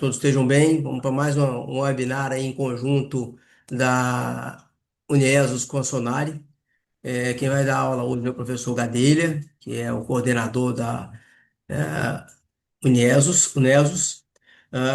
todos estejam bem. Vamos para mais um webinar aí em conjunto da Uniesos com a Sonari. Quem vai dar aula hoje é o professor Gadelha, que é o coordenador da é, Uniesos.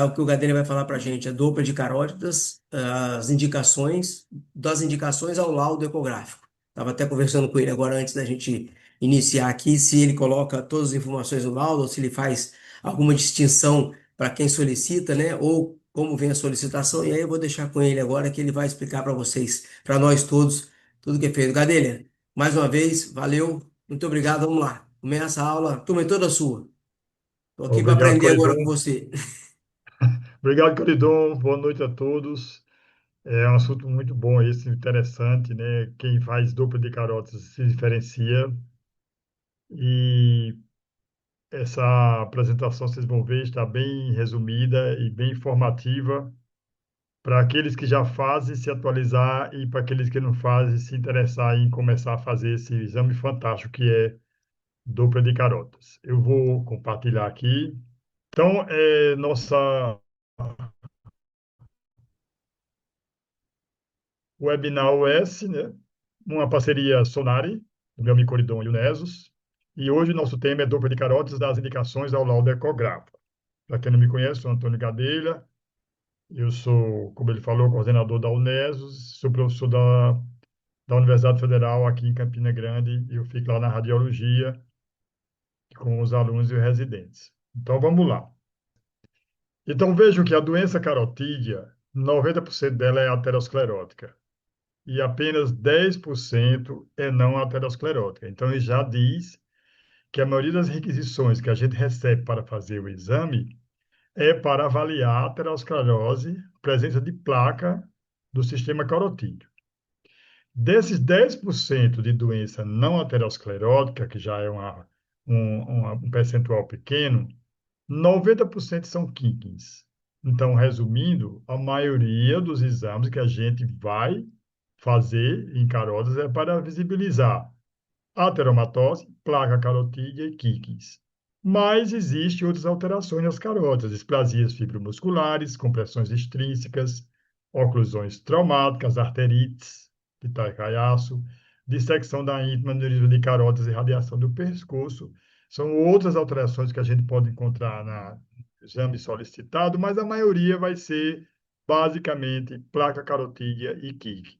O que o Gadelha vai falar para a gente é dupla de carótidas, as indicações, das indicações ao laudo ecográfico. Estava até conversando com ele agora antes da gente iniciar aqui, se ele coloca todas as informações no laudo, ou se ele faz alguma distinção para quem solicita, né? Ou como vem a solicitação, e aí eu vou deixar com ele agora que ele vai explicar para vocês, para nós todos, tudo que é feito. Gadelha, mais uma vez, valeu, muito obrigado, vamos lá. Começa a aula, turma é toda sua. Estou aqui para Obrigado, aprender agora com Coridon. você. Obrigado, Coridon. Boa noite a todos. É um assunto muito bom esse, interessante, né? Quem faz dupla de carotas se diferencia. E essa apresentação, vocês vão ver, está bem resumida e bem informativa para aqueles que já fazem se atualizar e para aqueles que não fazem se interessar em começar a fazer esse exame fantástico que é dupla de carotas. Eu vou compartilhar aqui. Então, nossa Webinar US, né? Uma parceria Sonari, do meu amigo Coridon e Unesos. E hoje nosso tema é dupla de carótidas das indicações ao laudo ecográfico. Para quem não me conhece, sou Antônio Gadelha. Eu sou, como ele falou, coordenador da Unesos, sou professor da Universidade Federal aqui em Campina Grande. E eu fico lá na radiologia com os alunos e os residentes. Então, vamos lá. Então, vejam que a doença carotídea, 90% dela é aterosclerótica e apenas 10% é não aterosclerótica. Então, ele já diz que a maioria das requisições que a gente recebe para fazer o exame é para avaliar a aterosclerose, presença de placa do sistema carotídeo. Desses 10% de doença não aterosclerótica, que já é um percentual pequeno, 90% são quíquins. Então, resumindo, a maioria dos exames que a gente vai fazer em carotas é para visibilizar ateromatose, placa carotídea e quíquins. Mas existem outras alterações nas carótidas, displasias fibromusculares, compressões extrínsecas, oclusões traumáticas, arterites, pitacaiaço, dissecção da íntima, aneurisma de carótidas e radiação do pescoço. São outras alterações que a gente pode encontrar no exame solicitado, mas a maioria vai ser basicamente placa carotídea e quíquin.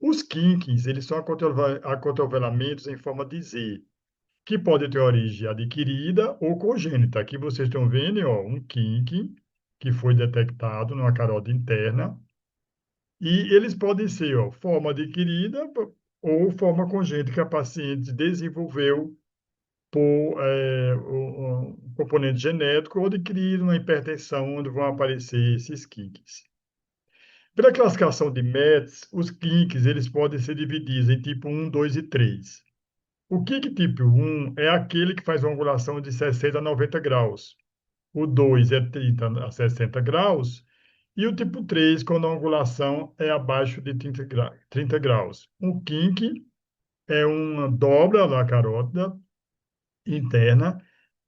Os quinquins, eles são acotovelamentos em forma de Z, que podem ter origem adquirida ou congênita. Aqui vocês estão vendo, ó, um quinquim que foi detectado numa carótida interna, e eles podem ser, ó, forma adquirida ou forma congênita que a paciente desenvolveu por um componente genético ou adquirido uma hipertensão, onde vão aparecer esses quinquins. Pela classificação de METS, os quinques eles podem ser divididos em tipo 1, 2 e 3. O kink tipo 1 é aquele que faz uma angulação de 60 a 90 graus. O 2 é 30 a 60 graus. E o tipo 3, quando a angulação é abaixo de 30 graus. O kink é uma dobra da carótida interna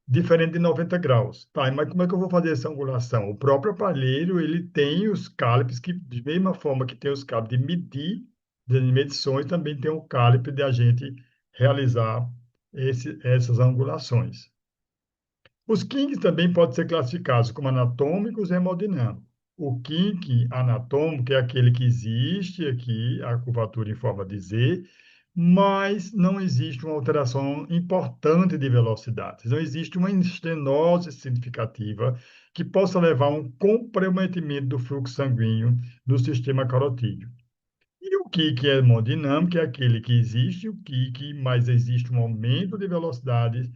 diferente de 90 graus. Tá, mas como é que eu vou fazer essa angulação? O próprio aparelho, ele tem os cálipes que, de mesma forma que tem os cálipes de medir, de medições, também tem o cálipe de a gente realizar essas angulações. Os kinks também podem ser classificados como anatômicos e hemodinâmicos. O kink anatômico é aquele que existe aqui, a curvatura em forma de Z, mas não existe uma alteração importante de velocidade. Não existe uma estenose significativa que possa levar a um comprometimento do fluxo sanguíneo no sistema carotídeo. E o kick hemodinâmico é aquele que existe o kick, mas existe um aumento de velocidade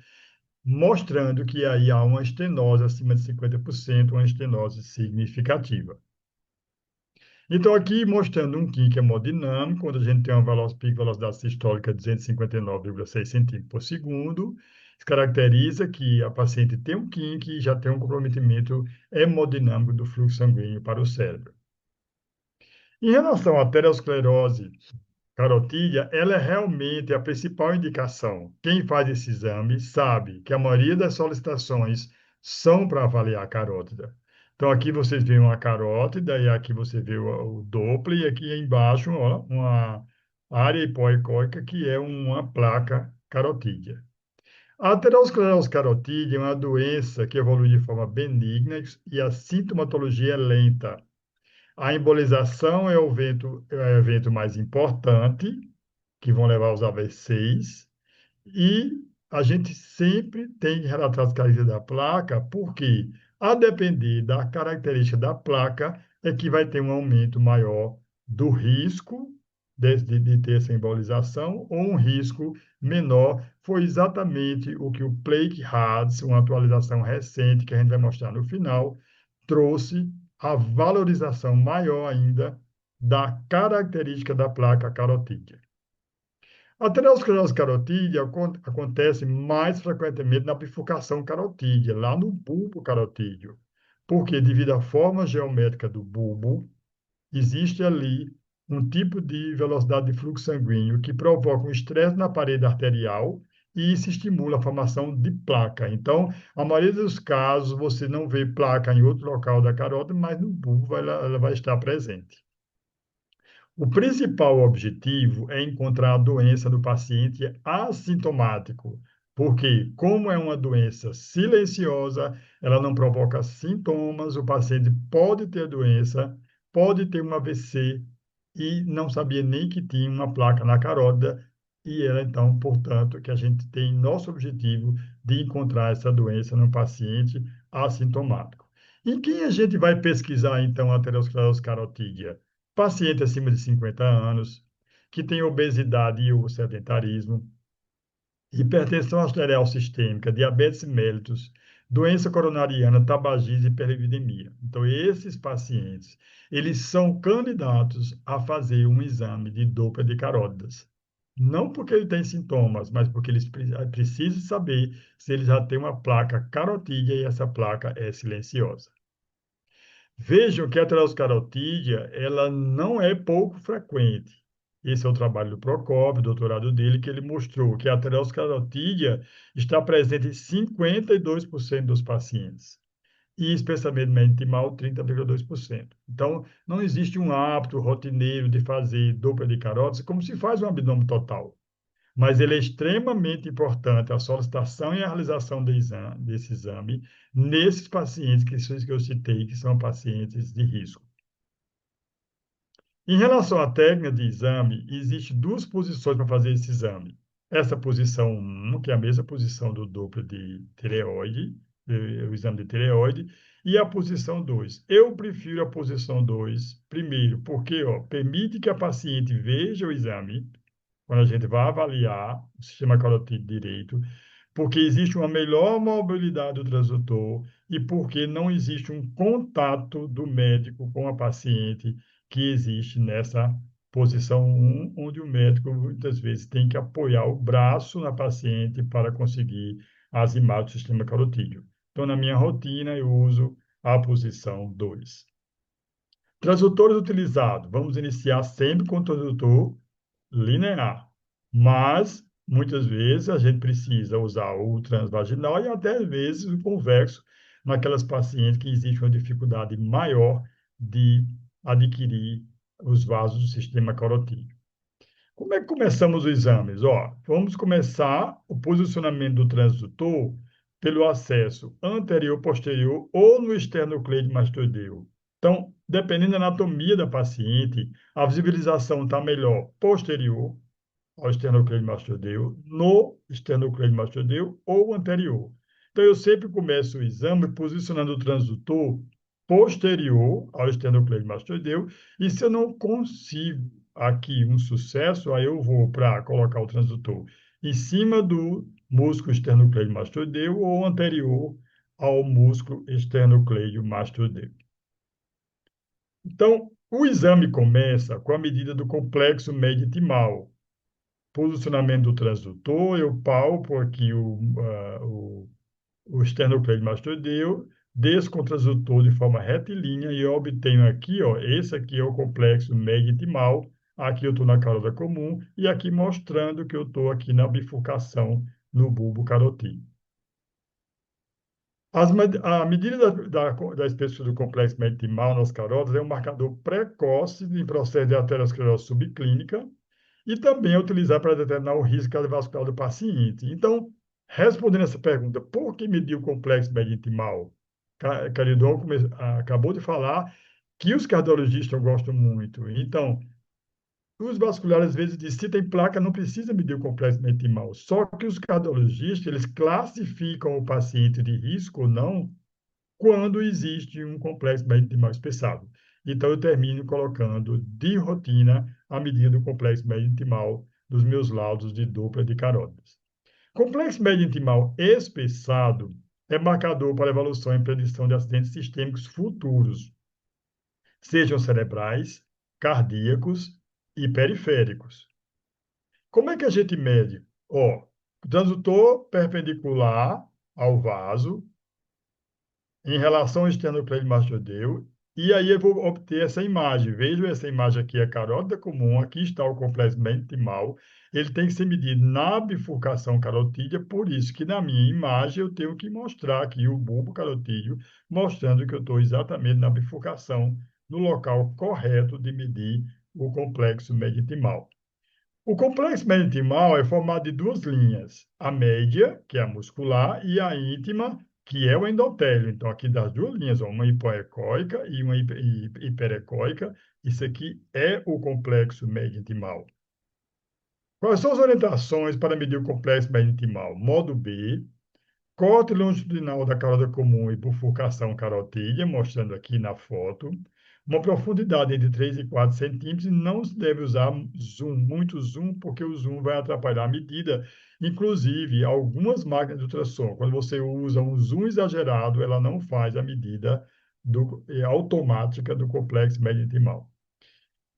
mostrando que aí há uma estenose acima de 50%, uma estenose significativa. Então, aqui mostrando um kink hemodinâmico, quando a gente tem uma pico de velocidade sistólica de 259,6 centímetros por segundo, isso caracteriza que a paciente tem um kink e já tem um comprometimento hemodinâmico do fluxo sanguíneo para o cérebro. Em relação à aterosclerose carotídea, ela é realmente a principal indicação. Quem faz esse exame sabe que a maioria das solicitações são para avaliar a carótida. Então, aqui vocês veem uma carótida, e aqui você vê o Doppler, e aqui embaixo, ó, uma área hipoecóica, que é uma placa carotídea. A aterosclerose carotídea é uma doença que evolui de forma benigna e a sintomatologia é lenta. A embolização é o evento mais importante, que vão levar aos AVCs, e a gente sempre tem que relatar as características da placa, porque, a depender da característica da placa, é que vai ter um aumento maior do risco de ter essa embolização ou um risco menor. Foi exatamente o que o Plaque Hards, uma atualização recente, que a gente vai mostrar no final, trouxe a valorização maior ainda da característica da placa carotídea. A aterosclerose carotídea acontece mais frequentemente na bifurcação carotídea, lá no bulbo carotídeo, porque, devido à forma geométrica do bulbo, existe ali um tipo de velocidade de fluxo sanguíneo que provoca um estresse na parede arterial e isso estimula a formação de placa. Então, a maioria dos casos, você não vê placa em outro local da carótida, mas no bulbo ela vai estar presente. O principal objetivo é encontrar a doença no paciente assintomático, porque, como é uma doença silenciosa, ela não provoca sintomas, o paciente pode ter doença, pode ter um AVC e não sabia nem que tinha uma placa na carótida, e ela, então, portanto, que a gente tem nosso objetivo de encontrar essa doença no paciente assintomático. Em quem a gente vai pesquisar, então, a aterosclerose carotídea? Paciente acima de 50 anos, que tem obesidade e o sedentarismo, hipertensão arterial sistêmica, diabetes mellitus, doença coronariana, tabagismo e hiperlipidemia. Então, esses pacientes, eles são candidatos a fazer um exame de Doppler de carótidas. Não porque ele tem sintomas, mas porque eles precisam saber se ele já tem uma placa carotídea e essa placa é silenciosa. Vejam que a ateroscarotídea, ela não é pouco frequente. Esse é o trabalho do Procópio, o doutorado dele, que ele mostrou que a ateroscarotídea está presente em 52% dos pacientes, e especialmente intimal, 30,2%. Então, não existe um hábito rotineiro de fazer Doppler de carótidas como se faz um abdômen total, mas ele é extremamente importante a solicitação e a realização desse exame nesses pacientes que eu citei, que são pacientes de risco. Em relação à técnica de exame, existem duas posições para fazer esse exame. Essa posição 1, que é a mesma posição do Doppler de tireoide, o exame de tireoide, e a posição 2. Eu prefiro a posição 2, primeiro, porque permite que a paciente veja o exame, quando a gente vai avaliar o sistema carotídeo direito, porque existe uma melhor mobilidade do transdutor e porque não existe um contato do médico com a paciente que existe nessa posição 1, onde o médico muitas vezes tem que apoiar o braço na paciente para conseguir as imagens do sistema carotídeo. Então, na minha rotina, eu uso a posição 2. Transdutores utilizados. Vamos iniciar sempre com o transdutor linear. Mas, muitas vezes, a gente precisa usar o transvaginal e até, às vezes, o convexo naquelas pacientes que existe uma dificuldade maior de adquirir os vasos do sistema carotídeo. Como é que começamos os exames? Vamos começar o posicionamento do transdutor pelo acesso anterior, posterior ou no esternocleido mastoideu. Então, dependendo da anatomia da paciente, a visibilização está melhor posterior ao esternocleidomastoideu, no esternocleidomastoideu ou anterior. Então, eu sempre começo o exame posicionando o transdutor posterior ao esternocleidomastoideu, e se eu não consigo aqui um sucesso, aí eu vou para colocar o transdutor em cima do músculo esternocleidomastoideu ou anterior ao músculo esternocleidomastoideu. Então, o exame começa com a medida do complexo médio-timal. Posicionamento do transdutor, eu palpo aqui o esternocleidomastoideu, desço com o transdutor de forma retilínea e eu obtenho aqui, esse aqui é o complexo médio-timal, aqui eu estou na carótida comum e aqui mostrando que eu estou aqui na bifurcação no bulbo carotídeo. A medida da espessura do complexo mesenquimal nas carotas é um marcador precoce em processo de aterosclerose subclínica e também é utilizado para determinar o risco cardiovascular do paciente. Então, respondendo essa pergunta, por que medir o complexo mesenquimal? Caridon acabou de falar que os cardiologistas gostam muito. Então, os vasculares, às vezes, dizem, se tem placa, não precisa medir o complexo mesenquimal. Só que os cardiologistas, eles classificam o paciente de risco ou não quando existe um complexo mesenquimal espessado. Então, eu termino colocando de rotina a medida do complexo mesenquimal dos meus laudos de dupla de carótidas. Complexo mesenquimal espessado é marcador para evolução e predição de acidentes sistêmicos futuros, sejam cerebrais, cardíacos e periféricos. Como é que a gente mede? Ó, transdutor perpendicular ao vaso em relação ao esternocleidomastoideu, e aí eu vou obter essa imagem. Vejo essa imagem aqui, a carótida comum, aqui está o complexo mesenquimal, ele tem que ser medido na bifurcação carotídea, por isso que na minha imagem eu tenho que mostrar aqui o bulbo carotídeo, mostrando que eu estou exatamente na bifurcação, no local correto de medir o complexo mesenquimal. O complexo mesenquimal é formado de duas linhas, a média, que é a muscular, e a íntima, que é o endotélio. Então, aqui das duas linhas, ó, uma hipoecóica e uma hiperecóica, isso aqui é o complexo mesenquimal. Quais são as orientações para medir o complexo mesenquimal? Modo B, corte longitudinal da carótida comum e bifurcação carotídea, mostrando aqui na foto. Uma profundidade entre 3 e 4 centímetros e não se deve usar zoom, muito zoom, porque o zoom vai atrapalhar a medida. Inclusive, algumas máquinas de ultrassom, quando você usa um zoom exagerado, ela não faz a medida automática do complexo mesenquimal.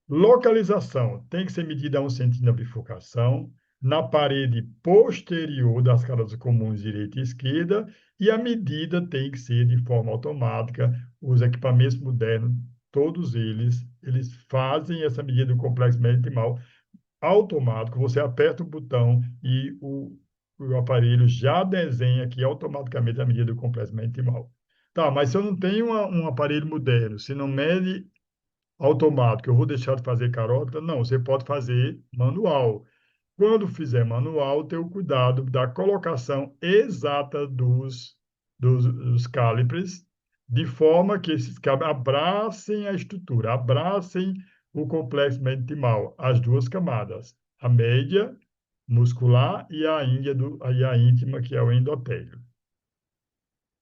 Localização tem que ser medida a 1 centímetro na bifurcação, na parede posterior das carotidas comuns direita e esquerda, e a medida tem que ser de forma automática. Os equipamentos modernos, todos eles fazem essa medida do complexo mesenquimal automático. Você aperta o botão e o aparelho já desenha aqui automaticamente a medida do complexo mesenquimal. Tá, mas se eu não tenho um aparelho moderno, se não mede automático, eu vou deixar de fazer carótida? Não, você pode fazer manual. Quando fizer manual, tenha o cuidado da colocação exata dos calibres, de forma que esses calibres abracem a estrutura, abracem o complexo mesenquimal, as duas camadas, a média muscular e e a íntima, que é o endotélio.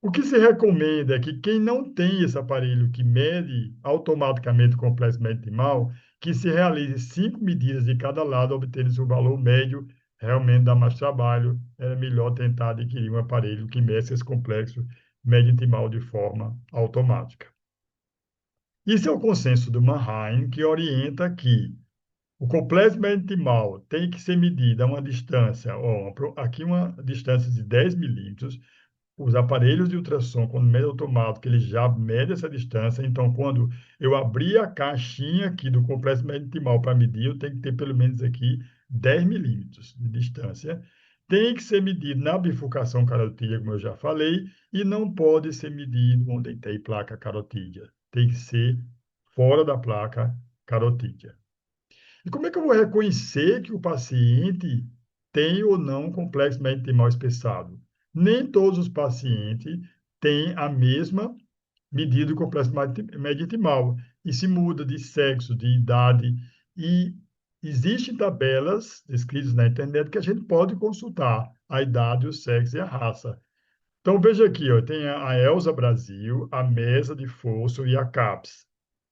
O que se recomenda é que quem não tem esse aparelho que mede automaticamente o complexo mesenquimal, que se realize 5 medidas de cada lado, obtendo o valor médio, realmente dá mais trabalho, é melhor tentar adquirir um aparelho que meça esse complexo mesenquimal de forma automática. Isso é o consenso do Mannheim, que orienta que o complexo mesenquimal tem que ser medido a uma distância, ó, aqui uma distância de 10 milímetros. Os aparelhos de ultrassom, quando mede automático, ele já mede essa distância. Então, quando eu abrir a caixinha aqui do complexo mesenquimal para medir, eu tenho que ter pelo menos aqui 10 milímetros de distância. Tem que ser medido na bifurcação carotídea, como eu já falei, e não pode ser medido onde tem placa carotídea. Tem que ser fora da placa carotídea. E como é que eu vou reconhecer que o paciente tem ou não um complexo mesenquimal espessado? Nem todos os pacientes têm a mesma medida do complexo mesenquimal. E se muda de sexo, de idade. E existem tabelas descritas na internet que a gente pode consultar a idade, o sexo e a raça. Então, veja aqui, ó, tem a ELSA Brasil, a Mesa de Fosso e a CAPS.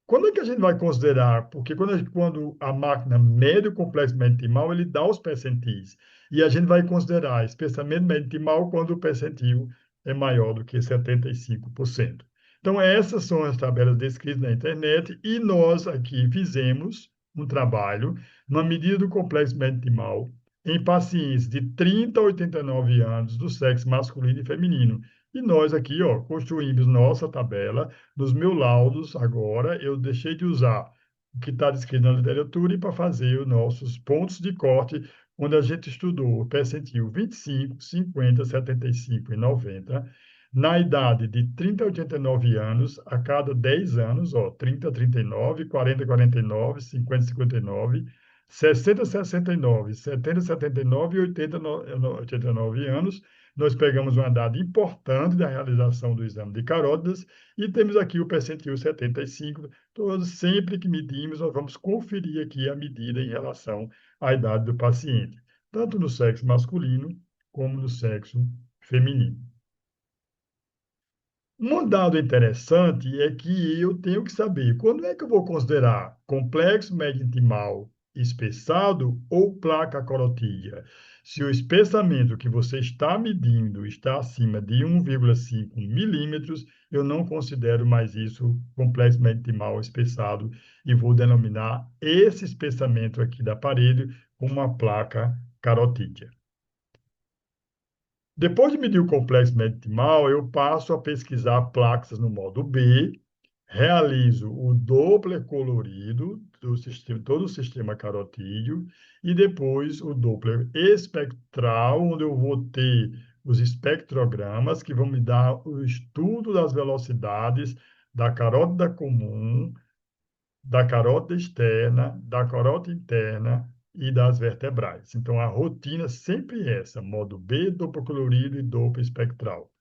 Quando é que a gente vai considerar? Porque quando a máquina mede o complexo mesenquimal, ele dá os percentis. E a gente vai considerar espessamento mesenquimal quando o percentil é maior do que 75%. Então, essas são as tabelas descritas na internet e nós aqui fizemos um trabalho na medida do complexo mesenquimal em pacientes de 30 a 89 anos do sexo masculino e feminino. E nós aqui, ó, construímos nossa tabela. Nos meus laudos, agora, eu deixei de usar o que está descrito na literatura e para fazer os nossos pontos de corte, onde a gente estudou o percentil 25, 50, 75 e 90. Na idade de 30 a 89 anos, a cada 10 anos, ó, 30 a 39, 40 a 49, 50 a 59, 60 a 69, 70 a 79 e 80 a 89 anos, nós pegamos uma idade importante da realização do exame de carótidas e temos aqui o percentil 75. Todos, sempre que medimos, nós vamos conferir aqui a medida em relação à idade do paciente, tanto no sexo masculino como no sexo feminino. Um dado interessante é que eu tenho que saber quando é que eu vou considerar complexo médio intimal espessado ou placa carotídea. Se o espessamento que você está medindo está acima de 1,5 milímetros, eu não considero mais isso complexo médio intimal espessado e vou denominar esse espessamento aqui da parede como uma placa carotídea. Depois de medir o complexo médico-timal, eu passo a pesquisar placas no modo B, realizo o Doppler colorido do sistema, todo o sistema carotídeo e depois o Doppler espectral, onde eu vou ter os espectrogramas que vão me dar o estudo das velocidades da carótida comum, da carótida externa, da carótida interna e das vertebrais. Então, a rotina sempre é essa, modo B, duplo colorido e duplo espectral.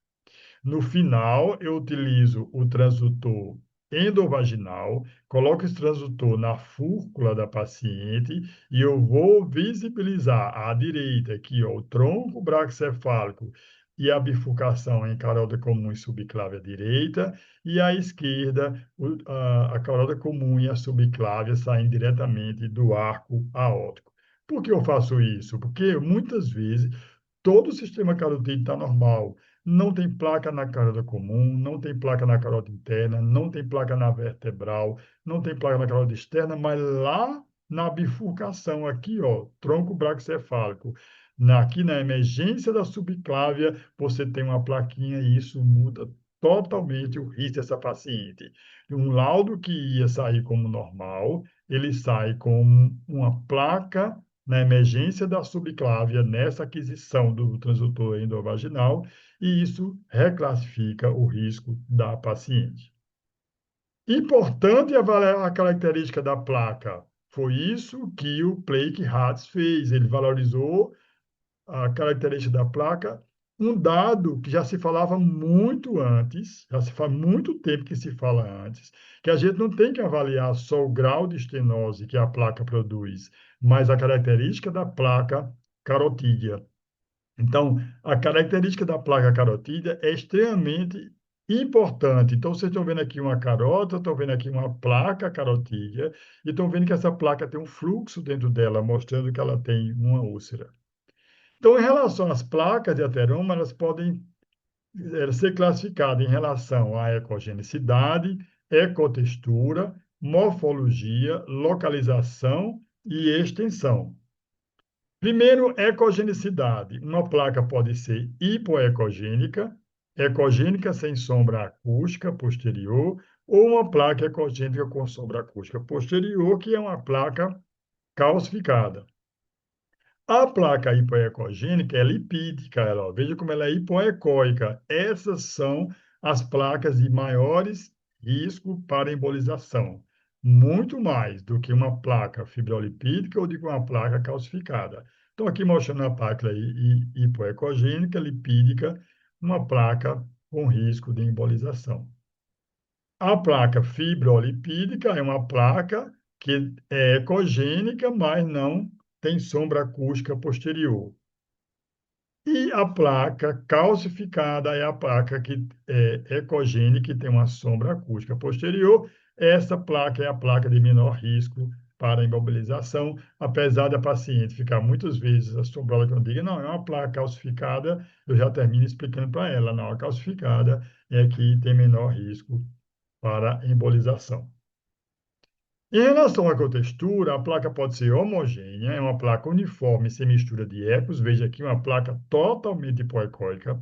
No final, eu utilizo o transdutor endovaginal, coloco esse transdutor na fúrcula da paciente e eu vou visibilizar à direita aqui, ó, o tronco braquicefálico e a bifurcação em carótida comum e subclávia direita, e à esquerda a carótida comum e a subclávia saem diretamente do arco aórtico. Por que eu faço isso? Porque muitas vezes todo o sistema carotídeo está normal, não tem placa na carótida comum, não tem placa na carótida interna, não tem placa na vertebral, não tem placa na carótida externa, mas lá na bifurcação aqui, ó, tronco braquicefálico, aqui na emergência da subclávia, você tem uma plaquinha e isso muda totalmente o risco dessa paciente. Um laudo que ia sair como normal, ele sai com uma placa na emergência da subclávia, nessa aquisição do transdutor endovaginal, e isso reclassifica o risco da paciente. Importante avaliar a característica da placa. Foi isso que o Blake Hatch fez. Ele valorizou a característica da placa, um dado que já se falava muito antes, já se faz muito tempo que se fala antes, que a gente não tem que avaliar só o grau de estenose que a placa produz, mas a característica da placa carotídea. Então, a característica da placa carotídea é extremamente importante. Então, vocês estão vendo aqui uma carota, estão vendo aqui uma placa carotídea, e estão vendo que essa placa tem um fluxo dentro dela, mostrando que ela tem uma úlcera. Então, em relação às placas de ateroma, elas podem ser classificadas em relação à ecogenicidade, ecotextura, morfologia, localização e extensão. Primeiro, ecogenicidade. Uma placa pode ser hipoecogênica, ecogênica sem sombra acústica posterior, ou uma placa ecogênica com sombra acústica posterior, que é uma placa calcificada. A placa hipoecogênica é lipídica, veja como ela é hipoecóica. Essas são as placas de maiores risco para embolização, muito mais do que uma placa fibrolipídica ou de uma placa calcificada. Estou aqui mostrando a placa hipoecogênica, lipídica, uma placa com risco de embolização. A placa fibrolipídica é uma placa que é ecogênica, mas não tem sombra acústica posterior. E a placa calcificada é a placa que é ecogênica, que tem uma sombra acústica posterior. Essa placa é a placa de menor risco para imobilização, apesar da paciente ficar muitas vezes assombrada quando diga, não, é uma placa calcificada, eu já termino explicando para ela, não, a calcificada é que tem menor risco para embolização. Em relação à ecotextura, a placa pode ser homogênea, é uma placa uniforme, sem mistura de ecos, veja aqui uma placa totalmente hipoecóica,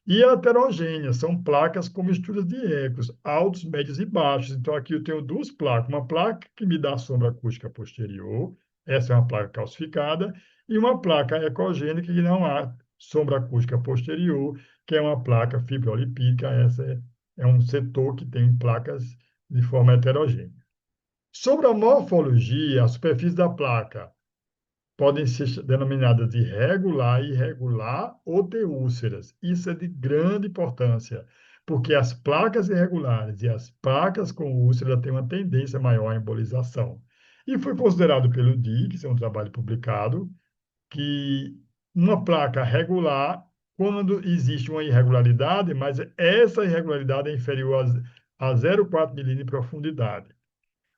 e heterogênea, são placas com misturas de ecos, altos, médios e baixos. Então, aqui eu tenho duas placas, uma placa que me dá sombra acústica posterior, essa é uma placa calcificada, e uma placa ecogênica que não há sombra acústica posterior, que é uma placa fibrolipídica. É um setor que tem placas de forma heterogênea. Sobre a morfologia, a superfície da placa podem ser denominadas de regular, irregular ou ter úlceras. Isso é de grande importância, porque as placas irregulares e as placas com úlcera têm uma tendência maior à embolização. E foi considerado pelo DIC, isso é um trabalho publicado, que uma placa regular, quando existe uma irregularidade, mas essa irregularidade é inferior a 0,4 milímetros de profundidade.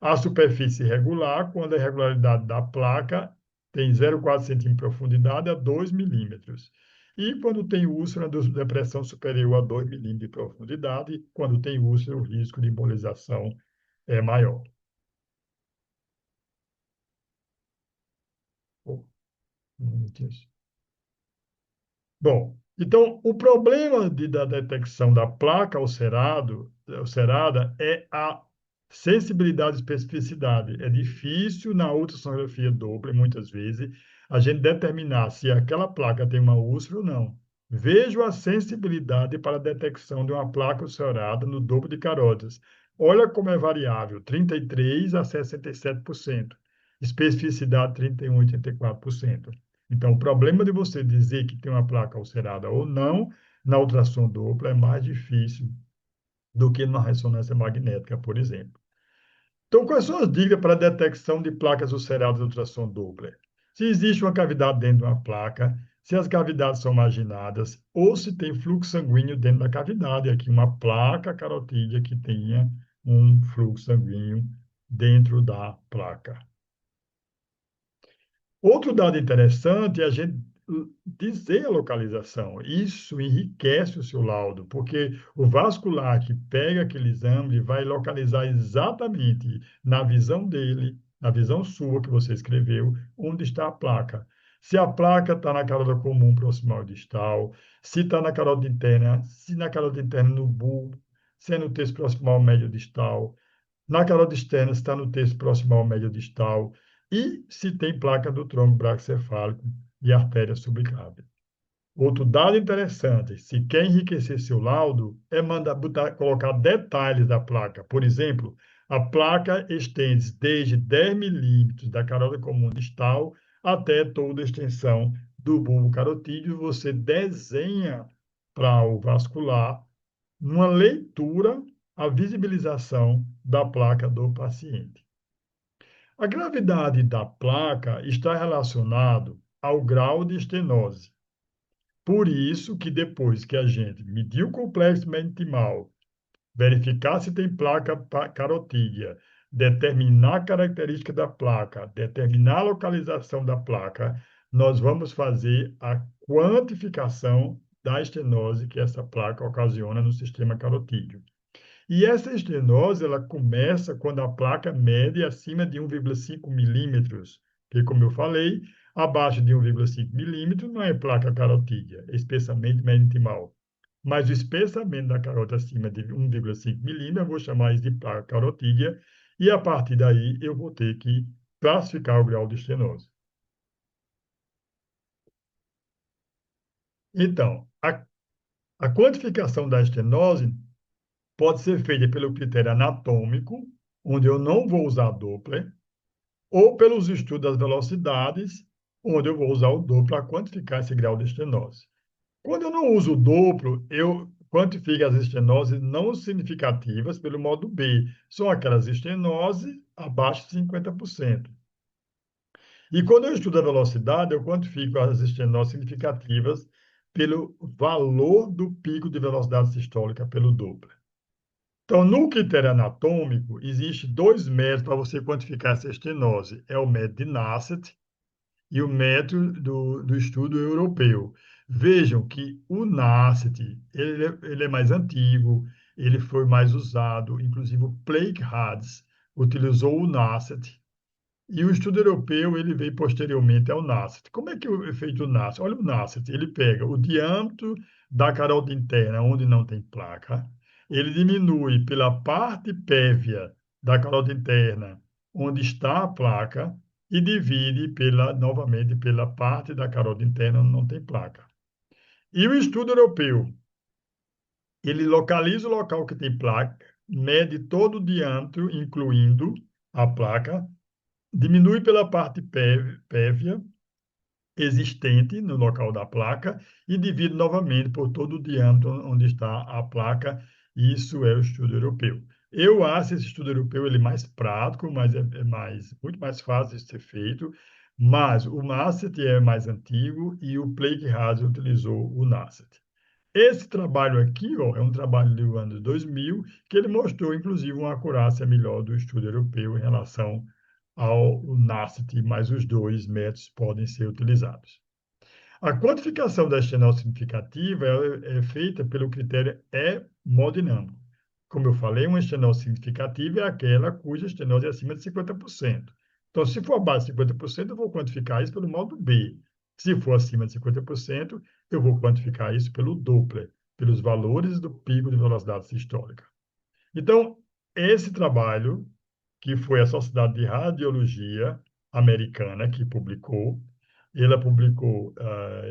A superfície irregular, quando a irregularidade da placa tem 0,4 centímetros de profundidade a 2 milímetros. E quando tem úlcera, de depressão superior a 2 milímetros de profundidade, quando tem úlcera, o risco de embolização é maior. Oh, um minutinho. Bom, então o problema da detecção da placa ulcerada é a sensibilidade e especificidade. É difícil na ultrassonografia Doppler, muitas vezes, a gente determinar se aquela placa tem uma úlcera ou não. Vejo a sensibilidade para a detecção de uma placa ulcerada no Doppler de carótidas. Olha como é variável, 33% a 67%. Especificidade, 31% a 84%. Então, o problema de você dizer que tem uma placa ulcerada ou não na ultrassom Doppler é mais difícil do que na ressonância magnética, por exemplo. Então, quais são as dicas para a detecção de placas ulceradas no ultrassom Doppler? Se existe uma cavidade dentro de uma placa, se as cavidades são marginadas ou se tem fluxo sanguíneo dentro da cavidade, aqui uma placa carotídea que tenha um fluxo sanguíneo dentro da placa. Outro dado interessante é a gente dizer a localização. Isso enriquece o seu laudo, porque o vascular que pega aquele exame vai localizar exatamente na visão dele, na visão sua que você escreveu, onde está a placa. Se a placa está na carótida comum proximal distal, se está na carótida interna, se na carótida interna no bulbo, se é no terço proximal médio distal, na carótida externa, se está no terço proximal médio distal, e se tem placa do tronco braquicefálico e artéria subclávia. Outro dado interessante, se quer enriquecer seu laudo, é colocar detalhes da placa. Por exemplo, a placa estende desde 10 milímetros da carótida comum distal até toda a extensão do bulbo carotídeo. Você desenha para o vascular uma leitura, a visibilização da placa do paciente. A gravidade da placa está relacionado ao grau de estenose. Por isso que depois que a gente medir o complexo mesenquimal, verificar se tem placa carotídea, determinar a característica da placa, determinar a localização da placa, nós vamos fazer a quantificação da estenose que essa placa ocasiona no sistema carotídeo. E essa estenose, ela começa quando a placa mede acima de 1,5 milímetros, que, como eu falei, abaixo de 1,5 milímetros não é placa carotídea, é espessamento mesenquimal. Mas o espessamento da carótida acima de 1,5 milímetros, eu vou chamar isso de placa carotídea, e a partir daí eu vou ter que classificar o grau de estenose. Então, a quantificação da estenose pode ser feita pelo critério anatômico, onde eu não vou usar Doppler, ou pelos estudos das velocidades, onde eu vou usar o Doppler para quantificar esse grau de estenose. Quando eu não uso o Doppler, eu quantifico as estenoses não significativas pelo modo B. São aquelas estenoses abaixo de 50%. E quando eu estudo a velocidade, eu quantifico as estenoses significativas pelo valor do pico de velocidade sistólica pelo Doppler. Então, no critério anatômico, existe dois métodos para você quantificar essa estenose. É o método de Nassett e o método do estudo europeu. Vejam que o Nassett, ele é mais antigo, ele foi mais usado, inclusive o Blake Hades utilizou o Nassett, e o estudo europeu, ele veio posteriormente ao Nassett. Como é que é feito o Nassett? Olha o Nassett, ele pega o diâmetro da carótida interna, onde não tem placa, ele diminui pela parte pévea da carótida interna, onde está a placa, e divide novamente pela parte da carótida interna onde não tem placa. E o estudo europeu, ele localiza o local que tem placa, mede todo o diâmetro, incluindo a placa, diminui pela parte pévia existente no local da placa e divide novamente por todo o diâmetro onde está a placa. Isso é o estudo europeu. Eu acho esse estudo europeu ele mais prático, mas muito mais fácil de ser feito. Mas o NACET é mais antigo e o Blake Haas utilizou o NACET. Esse trabalho aqui, ó, é um trabalho do ano 2000, que ele mostrou, inclusive, uma acurácia melhor do estudo europeu em relação ao NACET, mas os dois métodos podem ser utilizados. A quantificação da estenose significativa é feita pelo critério hemodinâmico. Como eu falei, uma estenose significativa é aquela cuja estenose é acima de 50%. Então, se for abaixo de 50%, eu vou quantificar isso pelo modo B. Se for acima de 50%, eu vou quantificar isso pelo Doppler, pelos valores do pico de velocidade sistólica. Então, esse trabalho, que foi a Sociedade de Radiologia Americana que publicou, ela publicou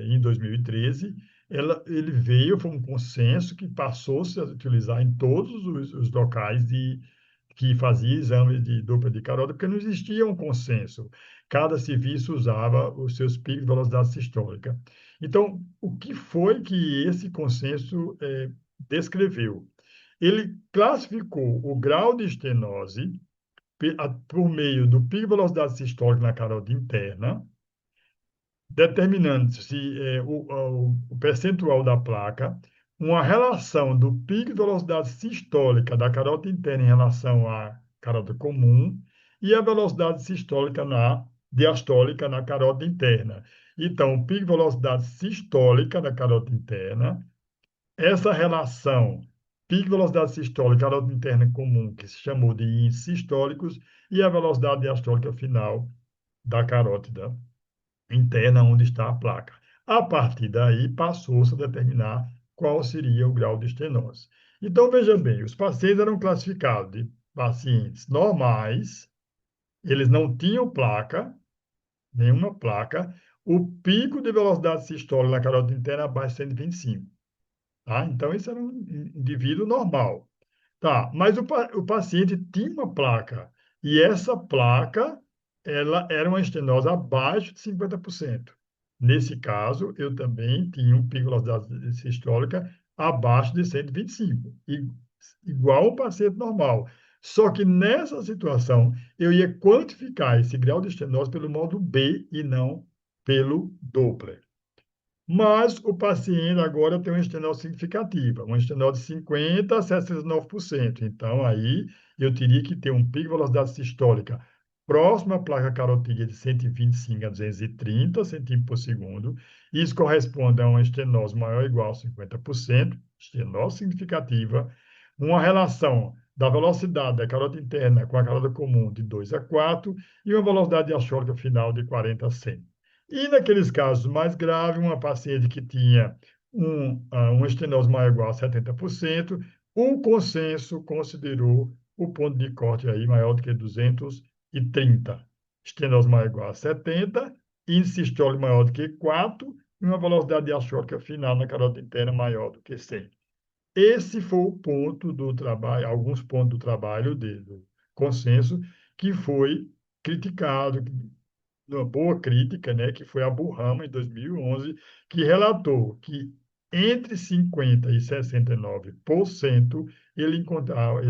em 2013, ele veio, foi um consenso que passou-se a utilizar em todos os locais que fazia exame de dupla de carótida, porque não existia um consenso. Cada serviço usava os seus picos de velocidade sistólica. Então, o que foi que esse consenso descreveu? Ele classificou o grau de estenose por meio do pico de velocidade sistólica na carótida interna, determinando se o percentual da placa, uma relação do pico de velocidade sistólica da carótida interna em relação à carótida comum e a velocidade sistólica diastólica na carótida interna. Então, o pico de velocidade sistólica da carótida interna, essa relação pico de velocidade sistólica, carótida interna comum, que se chamou de índices sistólicos, e a velocidade diastólica final da carótida interna onde está a placa. A partir daí, passou-se a determinar qual seria o grau de estenose. Então, veja bem, os pacientes eram classificados de pacientes normais, eles não tinham placa, nenhuma placa, o pico de velocidade sistólica na carótida interna abaixo de 125. Tá? Então, esse era um indivíduo normal. Tá, mas o paciente tinha uma placa, e essa placa, ela era uma estenose abaixo de 50%. Nesse caso, eu também tinha um pico de velocidade sistólica abaixo de 125, igual ao paciente normal. Só que nessa situação, eu ia quantificar esse grau de estenose pelo módulo B e não pelo Doppler. Mas o paciente agora tem uma estenose significativa, uma estenose de 50% a 69%. Então, aí eu teria que ter um pico de velocidade sistólica próximo à placa carotídea de 125 a 230 centímetros por segundo. Isso corresponde a uma estenose maior ou igual a 50%, estenose significativa, uma relação da velocidade da carótida interna com a carótida comum de 2 a 4 e uma velocidade diastólica final de 40 a 100. E naqueles casos mais graves, uma paciente que tinha uma estenose maior ou igual a 70%, o consenso considerou o ponto de corte aí maior do que 230. Estenose maior ou igual a 70, índice sistólico maior do que 4 e uma velocidade diastólica final na carótida interna maior do que 100. Esse foi o ponto do trabalho, alguns pontos do trabalho do consenso que foi criticado, uma boa crítica, né, que foi a Burrama, em 2011, que relatou que entre 50% e 69% ele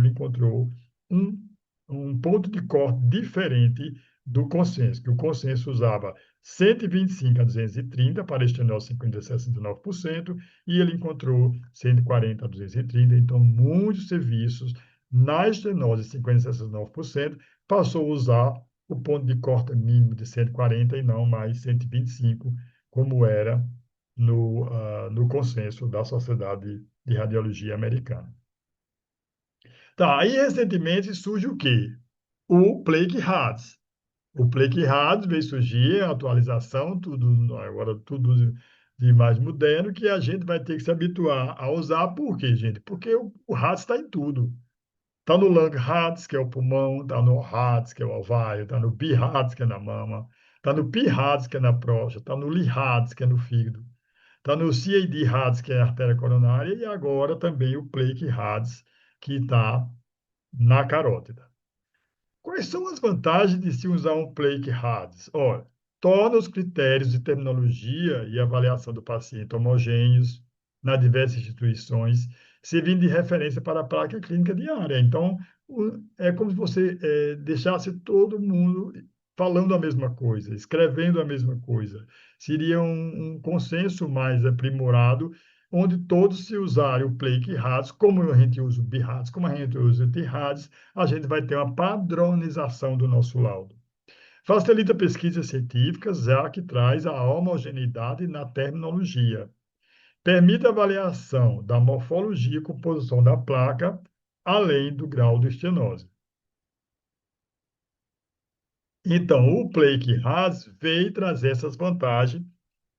encontrou um, um ponto de corte diferente do consenso, que o consenso usava 125 a 230 para estenose 50% a 69%, e ele encontrou 140 a 230. Então, muitos serviços na estenose 50% a 69% passou a usar o ponto de corte mínimo de 140 e não mais 125, como era no consenso da Sociedade de Radiologia Americana. Tá, aí recentemente surge o quê? O Plaque Hadds. O Plaque Hadds veio surgir, a atualização, tudo, agora tudo de mais moderno, que a gente vai ter que se habituar a usar. Por quê, gente? Porque o Hadds está em tudo. Está no Langerhans, que é o pulmão, está no Hertz, que é o ovário, está no Bihertz, que é na mama, está no Pihertz, que é na próstata, está no Lihertz, que é no fígado, Está no CAD HADS, que é a artéria coronária, e agora também o plaque HADS, que está na carótida. Quais são as vantagens de se usar um plaque HADS? Olha, torna os critérios de terminologia e avaliação do paciente homogêneos nas diversas instituições, servindo de referência para a prática clínica diária. Então, é como se você deixasse todo mundo falando a mesma coisa, escrevendo a mesma coisa. Seria um consenso mais aprimorado, onde todos se usarem o plaque HADS, como a gente usa o BIHADS, como a gente usa o TIHADS, a gente vai ter uma padronização do nosso laudo. Facilita pesquisas científicas, já que traz a homogeneidade na terminologia. Permite a avaliação da morfologia e composição da placa, além do grau de estenose. Então, o Plaque HADS veio trazer essas vantagens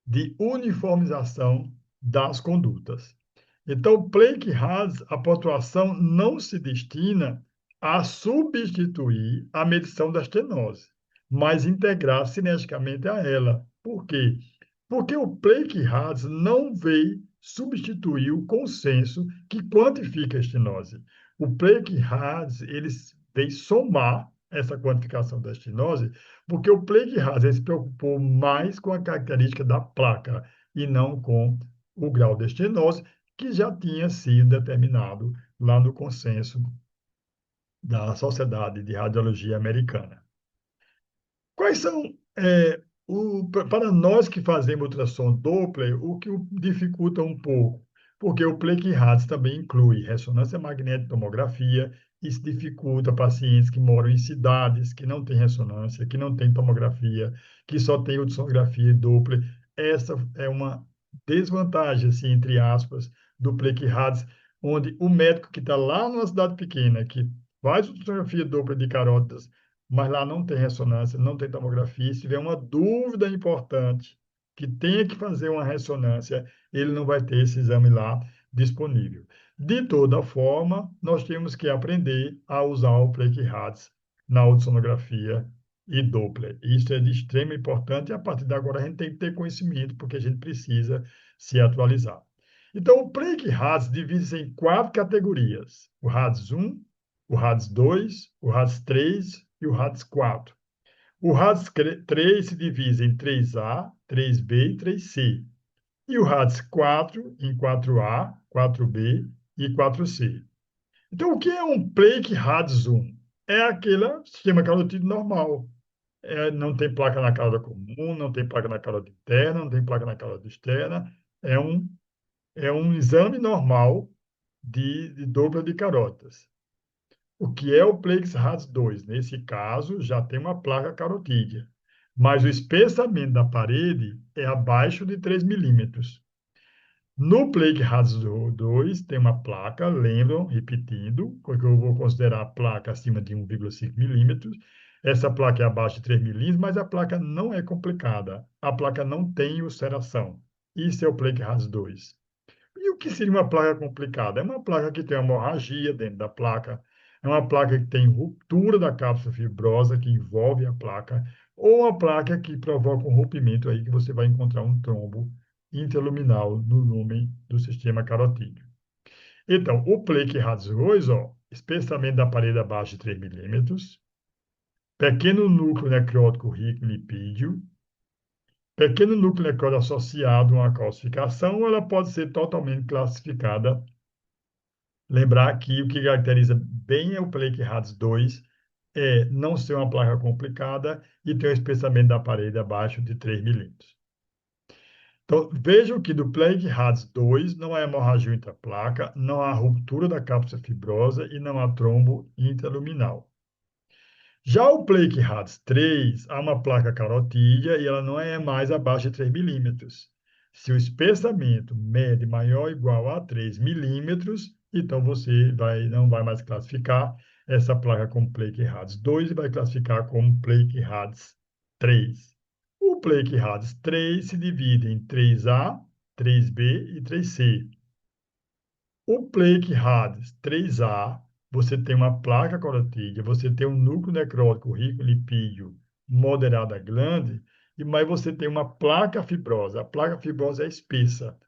de uniformização das condutas. Então, o Plaque HADS, a pontuação não se destina a substituir a medição da estenose, mas integrar cineticamente a ela. Por quê? Porque o Plaque HADS não veio substituir o consenso que quantifica a estenose. O Plaque HADS, ele veio somar essa quantificação da estenose, porque o Plague Hazard se preocupou mais com a característica da placa e não com o grau de estenose, que já tinha sido determinado lá no consenso da Sociedade de Radiologia Americana. Quais são, para nós que fazemos ultrassom Doppler, o que dificulta um pouco? Porque o Plaque Radix também inclui ressonância magnética, tomografia. Isso dificulta pacientes que moram em cidades que não têm ressonância, que não têm tomografia, que só têm ultrassonografia e Doppler. Essa é uma desvantagem, assim, entre aspas, do Plaque Radix, onde o médico que está lá numa cidade pequena, que faz ultrassonografia Doppler de carótidas, mas lá não tem ressonância, não tem tomografia. Se tiver uma dúvida importante que tenha que fazer uma ressonância, ele não vai ter esse exame lá disponível. De toda forma, nós temos que aprender a usar o Plaque Radix na ultrassonografia e Doppler. Isso é de extrema importância e a partir de agora a gente tem que ter conhecimento porque a gente precisa se atualizar. Então, o Plaque Radix divide-se em 4 categorias: o Radix 1, o Radix 2, o Radix 3 e o Radix 4. O Radix 3 se divide em 3A, 3B e 3C. E o Radix 4 em 4A, 4B e 4C. Então, o que é um Plaque Radix 1? É aquele sistema carotídeo normal. Não tem placa na cauda comum, não tem placa na cauda interna, não tem placa na cauda externa. É um, é um exame normal de dobra de carotas. O que é o Plex RAS 2? Nesse caso, já tem uma placa carotídea, mas o espessamento da parede é abaixo de 3 milímetros. No Plex RAS 2 tem uma placa, lembram, repetindo, porque eu vou considerar a placa acima de 1,5 milímetros. Essa placa é abaixo de 3 milímetros, mas a placa não é complicada. A placa não tem ulceração. Isso é o Plex RAS 2. E o que seria uma placa complicada? É uma placa que tem hemorragia dentro da placa, é uma placa que tem ruptura da cápsula fibrosa que envolve a placa, ou uma placa que provoca um rompimento aí que você vai encontrar um trombo interluminal no lumen do sistema carotídeo. Então, o plaque radioso, ó, espessamento da parede abaixo de 3 milímetros, pequeno núcleo necrótico rico em lipídio, pequeno núcleo necrótico associado a uma calcificação, ela pode ser totalmente classificada. Lembrar que o que caracteriza bem é o Plaque Radix 2 é não ser uma placa complicada e ter um espessamento da parede abaixo de 3 milímetros. Então, vejam que do Plaque Radix 2 não há hemorragia intraplaca, não há ruptura da cápsula fibrosa e não há trombo interluminal. Já o Plaque Radix 3, há uma placa carotídea e ela não é mais abaixo de 3 milímetros. Se o espessamento mede maior ou igual a 3 milímetros, então você não vai mais classificar essa placa como Plaque Radix 2 e vai classificar como Plaque Radix 3. O Plaque Radix 3 se divide em 3A, 3B e 3C. O Plaque Radix 3A, você tem uma placa carotídea, você tem um núcleo necrótico rico em lipídio moderado a grande, mas você tem uma placa fibrosa. A placa fibrosa é espessa.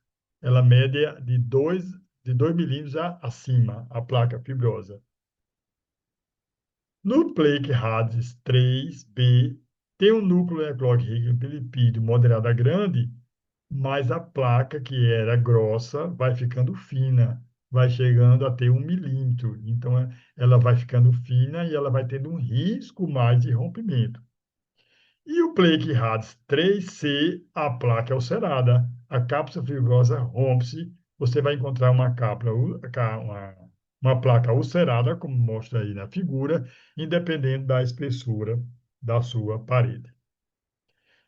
Ela mede de dois milímetros acima, a placa fibrosa. No Plaque Hadis 3B, tem um núcleo eclógico rico em lipídio moderado a grande, mas a placa que era grossa vai ficando fina, vai chegando a ter 1 milímetro. Então, ela vai ficando fina e ela vai tendo um risco mais de rompimento. E o Plaque Hadis 3C, a placa é ulcerada. A cápsula fibrosa rompe-se. Você vai encontrar uma cápsula, uma placa ulcerada, como mostra aí na figura, independente da espessura da sua parede.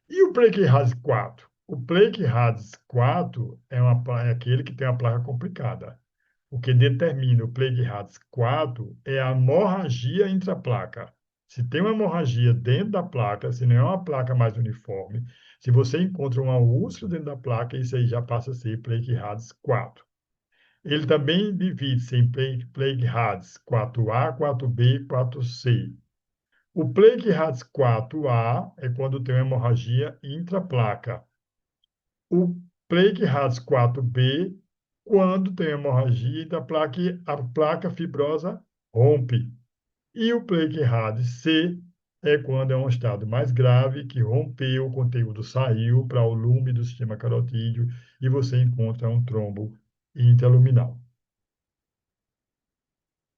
E o Plaque Hadis 4? O Plaque Hadis 4 é aquele que tem a placa complicada. O que determina o Plague Hadis 4 é a hemorragia intraplaca. Se tem uma hemorragia dentro da placa, se não é uma placa mais uniforme, se você encontra uma úlcera dentro da placa, isso aí já passa a ser Plague Hadis 4. Ele também divide-se em Plague Hadis 4A, 4B e 4C. O Plague Hadis 4A é quando tem uma hemorragia intraplaca. O Plaque Hadis 4B, quando tem hemorragia da placa, a placa fibrosa rompe. E o Plaque Hadis C é quando é um estado mais grave, que rompeu, o conteúdo saiu para o lume do sistema carotídeo e você encontra um trombo intraluminal.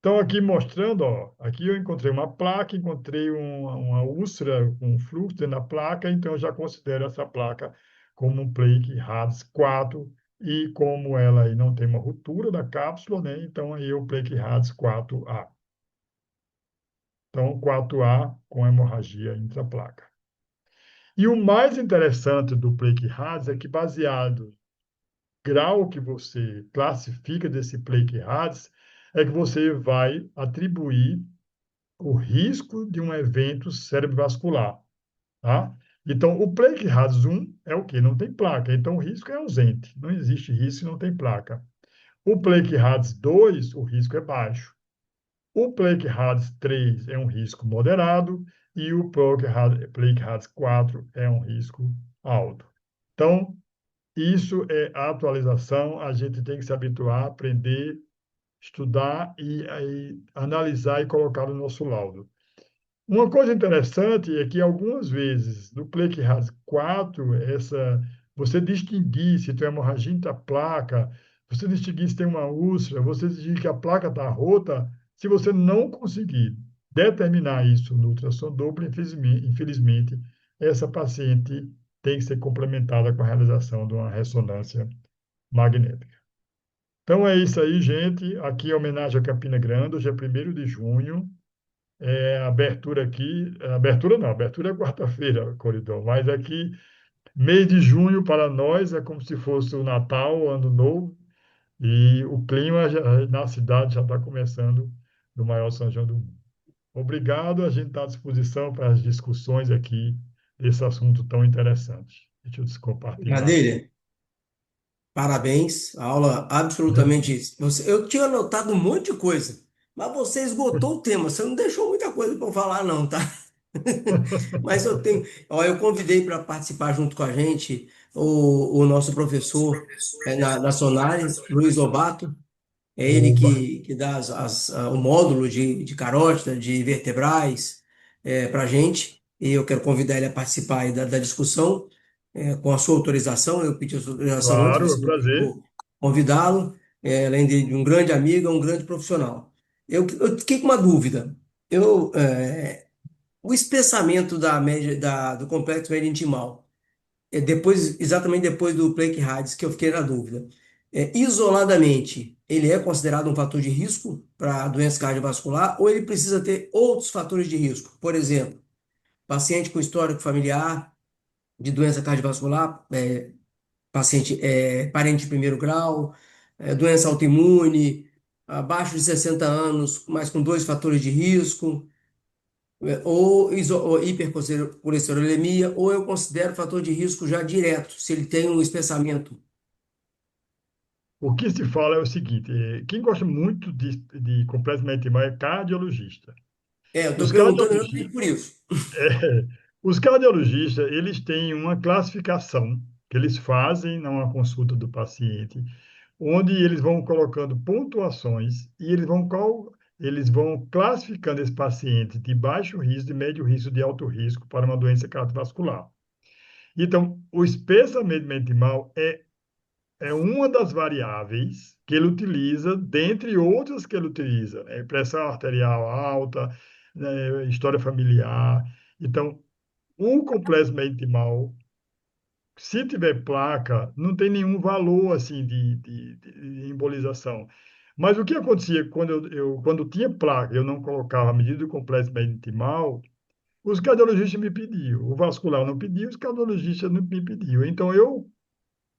Então, aqui mostrando, ó, aqui eu encontrei uma placa, encontrei uma úlcera com fluxo dentro da placa, então eu já considero essa placa como um Plaque Hadis 4, e como ela aí não tem uma ruptura da cápsula, né, então aí é o Plaque Hadis 4A. Então, 4A com hemorragia intraplaca. E o mais interessante do Plaque Hadis é que, baseado no grau que você classifica desse Plaque Hadis, é que você vai atribuir o risco de um evento cerebrovascular, tá? Então, o Plaque Hadis 1 é o quê? Não tem placa, então o risco é ausente. Não existe risco se não tem placa. O Plaque Hadis 2, o risco é baixo. O Plaque Hadis 3 é um risco moderado e o Plaque Hadis 4 é um risco alto. Então, isso é a atualização, a gente tem que se habituar, aprender, estudar e aí, analisar e colocar no nosso laudo. Uma coisa interessante é que algumas vezes no Plaque Hadis 4, você distinguir se tem hemorragia intraplaca, você distinguir se tem uma úlcera, você distinguir que a placa está rota, se você não conseguir determinar isso no ultrassom duplo, infelizmente, essa paciente tem que ser complementada com a realização de uma ressonância magnética. Então é isso aí, gente. Aqui é homenagem a Campina Grande, hoje é 1º de junho. Abertura aqui, abertura não, abertura é quarta-feira, Coridão, mas aqui, mês de junho para nós é como se fosse o Natal, o Ano Novo, e o clima na cidade já está começando no maior São João do mundo. Obrigado, a gente está à disposição para as discussões aqui desse assunto tão interessante. Deixa eu descompartilhar aqui. Gadelha, parabéns, a aula absolutamente. Eu tinha anotado um monte de coisa, mas você esgotou o tema, você não deixou muita coisa para eu falar, não, tá? Mas eu tenho. Ó, eu convidei para participar junto com a gente o nosso professor na Sonari, Luiz Lobato. É ele Oba, que dá o módulo de carótida, de vertebrais, para a gente. E eu quero convidar ele a participar aí da discussão, com a sua autorização. Eu pedi a sua autorização antes, claro, é você um me prazer. deixou convidá-lo, além de um grande amigo, é um grande profissional. Eu fiquei com uma dúvida. O espessamento da média, do complexo médio intimal exatamente depois do Plaque Hadis, que eu fiquei na dúvida. Isoladamente, ele é considerado um fator de risco para doença cardiovascular ou ele precisa ter outros fatores de risco? Por exemplo, paciente com histórico familiar de doença cardiovascular, paciente parente de 1º grau, doença autoimune, abaixo de 60 anos, mas com dois fatores de risco, ou hipercolesterolemia, ou eu considero fator de risco já direto, se ele tem um espessamento. O que se fala é o seguinte: quem gosta muito de complexo mental é cardiologista. Eu estou Os perguntando cardiologistas, exatamente por isso. Os cardiologistas, eles têm uma classificação que eles fazem numa consulta do paciente, onde eles vão colocando pontuações e eles vão classificando esse paciente de baixo risco, de médio risco, de alto risco para uma doença cardiovascular. Então, o espessamento mentimal é uma das variáveis que ele utiliza, dentre outras que ele utiliza, né? Pressão arterial alta, né? História familiar. Então, o complexo mentimal, se tiver placa, não tem nenhum valor assim de embolização. Mas o que acontecia quando tinha placa, eu não colocava a medida do complexo intimal, os cardiologistas me pediam. O vascular não pedia, os cardiologistas não me pediam. Então eu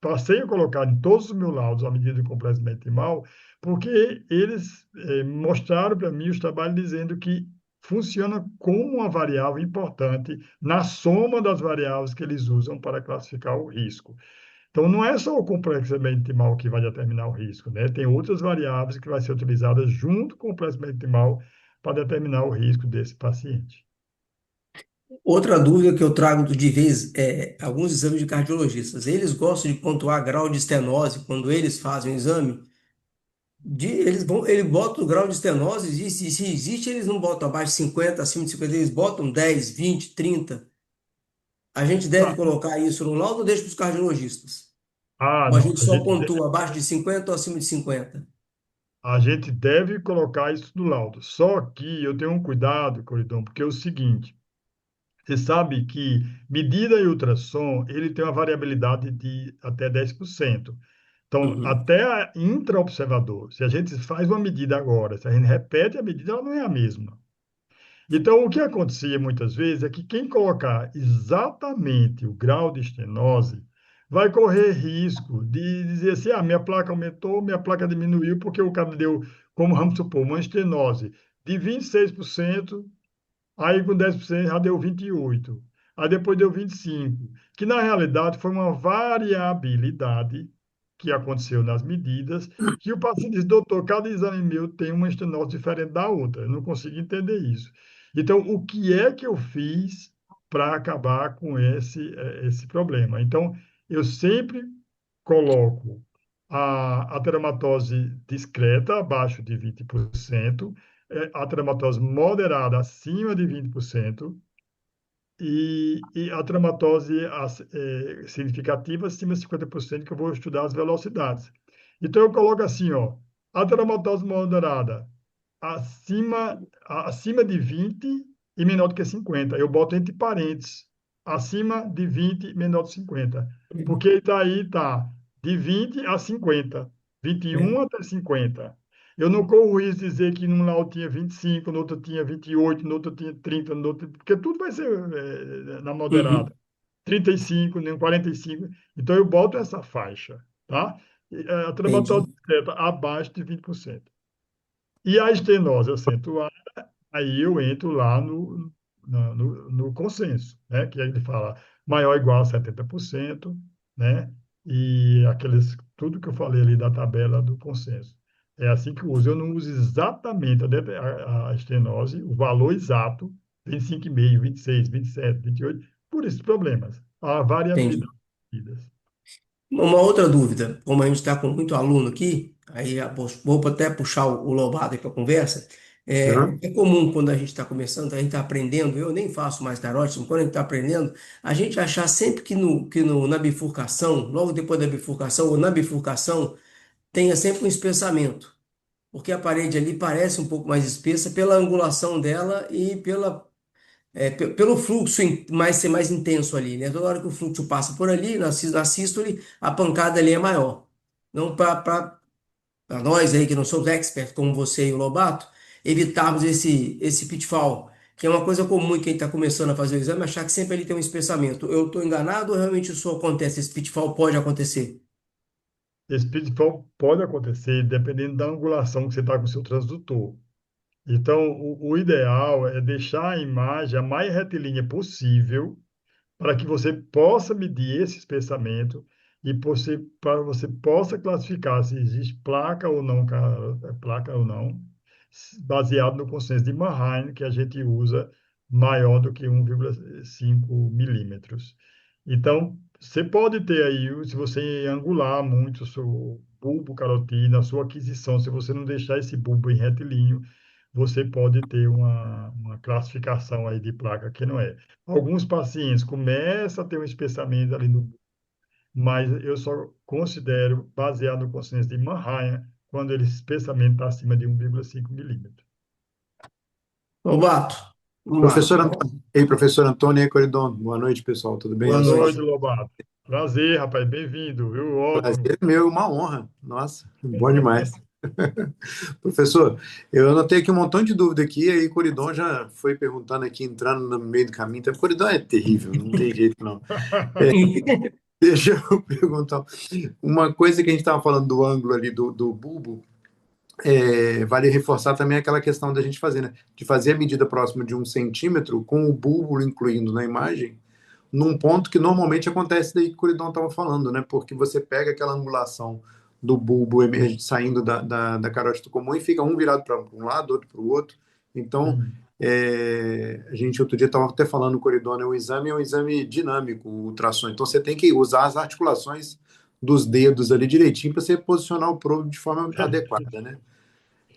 passei a colocar em todos os meus laudos a medida do complexo intimal, porque eles mostraram para mim os trabalhos dizendo que funciona como uma variável importante na soma das variáveis que eles usam para classificar o risco. Então, não é só o complexo intimal que vai determinar o risco, né? Tem outras variáveis que vai ser utilizadas junto com o complexo intimal para determinar o risco desse paciente. Outra dúvida que eu trago de vez é alguns exames de cardiologistas. Eles gostam de pontuar grau de estenose quando eles fazem o exame. Eles botam o grau de estenose, e se existe, eles não botam abaixo de 50, acima de 50, eles botam 10, 20, 30. A gente deve Ah, colocar isso no laudo ou deixa para os cardiologistas? Ou a não. gente só pontua abaixo de 50 ou acima de 50? A gente deve colocar isso no laudo. Só que eu tenho um cuidado, Coridão, porque é o seguinte: você sabe que medida e ultrassom, ele tem uma variabilidade de até 10%. Então, Uhum. até a intraobservador, se a gente faz uma medida agora, se a gente repete a medida, ela não é a mesma. Então, o que acontecia muitas vezes é que quem colocar exatamente o grau de estenose vai correr risco de dizer assim: ah, minha placa aumentou, minha placa diminuiu, porque o cara deu, como vamos supor, uma estenose de 26%. Aí com 10% já deu 28. Aí depois deu 25, que na realidade foi uma variabilidade que aconteceu nas medidas, que o paciente disse, doutor, cada exame meu tem uma estenose diferente da outra. Eu não consigo entender isso. Então, o que é que eu fiz para acabar com esse problema? Então, eu sempre coloco a teromatose discreta, abaixo de 20%, a traumatose moderada acima de 20% e a traumatose significativa acima de 50%, que eu vou estudar as velocidades. Então, eu coloco assim, ó, a traumatose moderada acima de 20 e menor do que 50. Eu boto entre parênteses, acima de 20 e menor de 50. Porque daí tá de 20 a 50, 21 É. até 50. Eu não corro o risco de dizer que num lá eu tinha 25, no outro tinha 28, no outro tinha 30, no outro, porque tudo vai ser na moderada. Uhum. 35, nem 45. Então eu boto essa faixa, tá? A traumatose Entendi. discreta abaixo de 20%. E a estenose acentuada, aí eu entro lá no consenso, né? Que ele fala maior ou igual a 70%, né? E tudo que eu falei ali da tabela do consenso. É assim que eu uso. Eu não uso exatamente a estenose, o valor exato, 25,5, 26, 27, 28, por esses problemas. A variabilidade Entendi. de vidas. Uma outra dúvida, como a gente está com muito aluno aqui, aí vou até puxar o Lobato aí para a conversa. Uhum. É comum quando a gente está começando, a gente está aprendendo, eu nem faço mais carótese, mas quando a gente está aprendendo, a gente achar sempre na bifurcação, logo depois da bifurcação, ou na bifurcação, tenha sempre um espessamento, porque a parede ali parece um pouco mais espessa pela angulação dela e pelo fluxo ser mais intenso ali, né? Toda hora que o fluxo passa por ali, na sístole, a pancada ali é maior. Não para nós aí que não somos experts, como você e o Lobato, evitarmos esse pitfall, que é uma coisa comum em quem está começando a fazer o exame, achar que sempre ele tem um espessamento. Eu estou enganado ou realmente isso acontece? Esse pitfall pode acontecer? Esse pitfall pode acontecer dependendo da angulação que você está com o seu transdutor. Então, o ideal é deixar a imagem a mais retilínea possível para que você possa medir esse espessamento e para você possa classificar se existe placa ou não, baseado no consenso de Manheim que a gente usa maior do que 1,5 milímetros. Então, você pode ter aí, se você angular muito o seu bulbo carotídeo, a sua aquisição, se você não deixar esse bulbo em retilíneo, você pode ter uma classificação aí de placa que não é. Alguns pacientes começam a ter um espessamento ali no, mas eu só considero, baseado no consenso de Mannaia, quando esse espessamento está acima de 1,5 milímetros. Lobato, vamos lá. Professor Antônio, ei, professor Antônio e Coridon, boa noite, pessoal, tudo bem? Boa Boa noite, noite. Lobato. Prazer, rapaz, bem-vindo, viu? Prazer Ótimo. é meu, uma honra. Nossa, bom demais. Professor, eu anotei aqui um montão de dúvida aqui, aí Coridon já foi perguntando aqui, entrando no meio do caminho. Então, Coridon é terrível, não tem jeito não. Deixa eu perguntar. Uma coisa que a gente estava falando do ângulo ali do bulbo, vale reforçar também aquela questão da gente fazer, né? De fazer a medida próxima de 1 centímetro, com o bulbo incluindo na imagem, num ponto que normalmente acontece daí que o Coridon estava falando, né? Porque você pega aquela angulação do bulbo saindo da carótida comum e fica um virado para um lado, outro para o outro. Então, Sim. a gente outro dia estava até falando, o Coridon, né? O exame é um exame dinâmico, o ultrassom. Então, você tem que usar as articulações dos dedos ali direitinho para você posicionar o probo de forma adequada, né?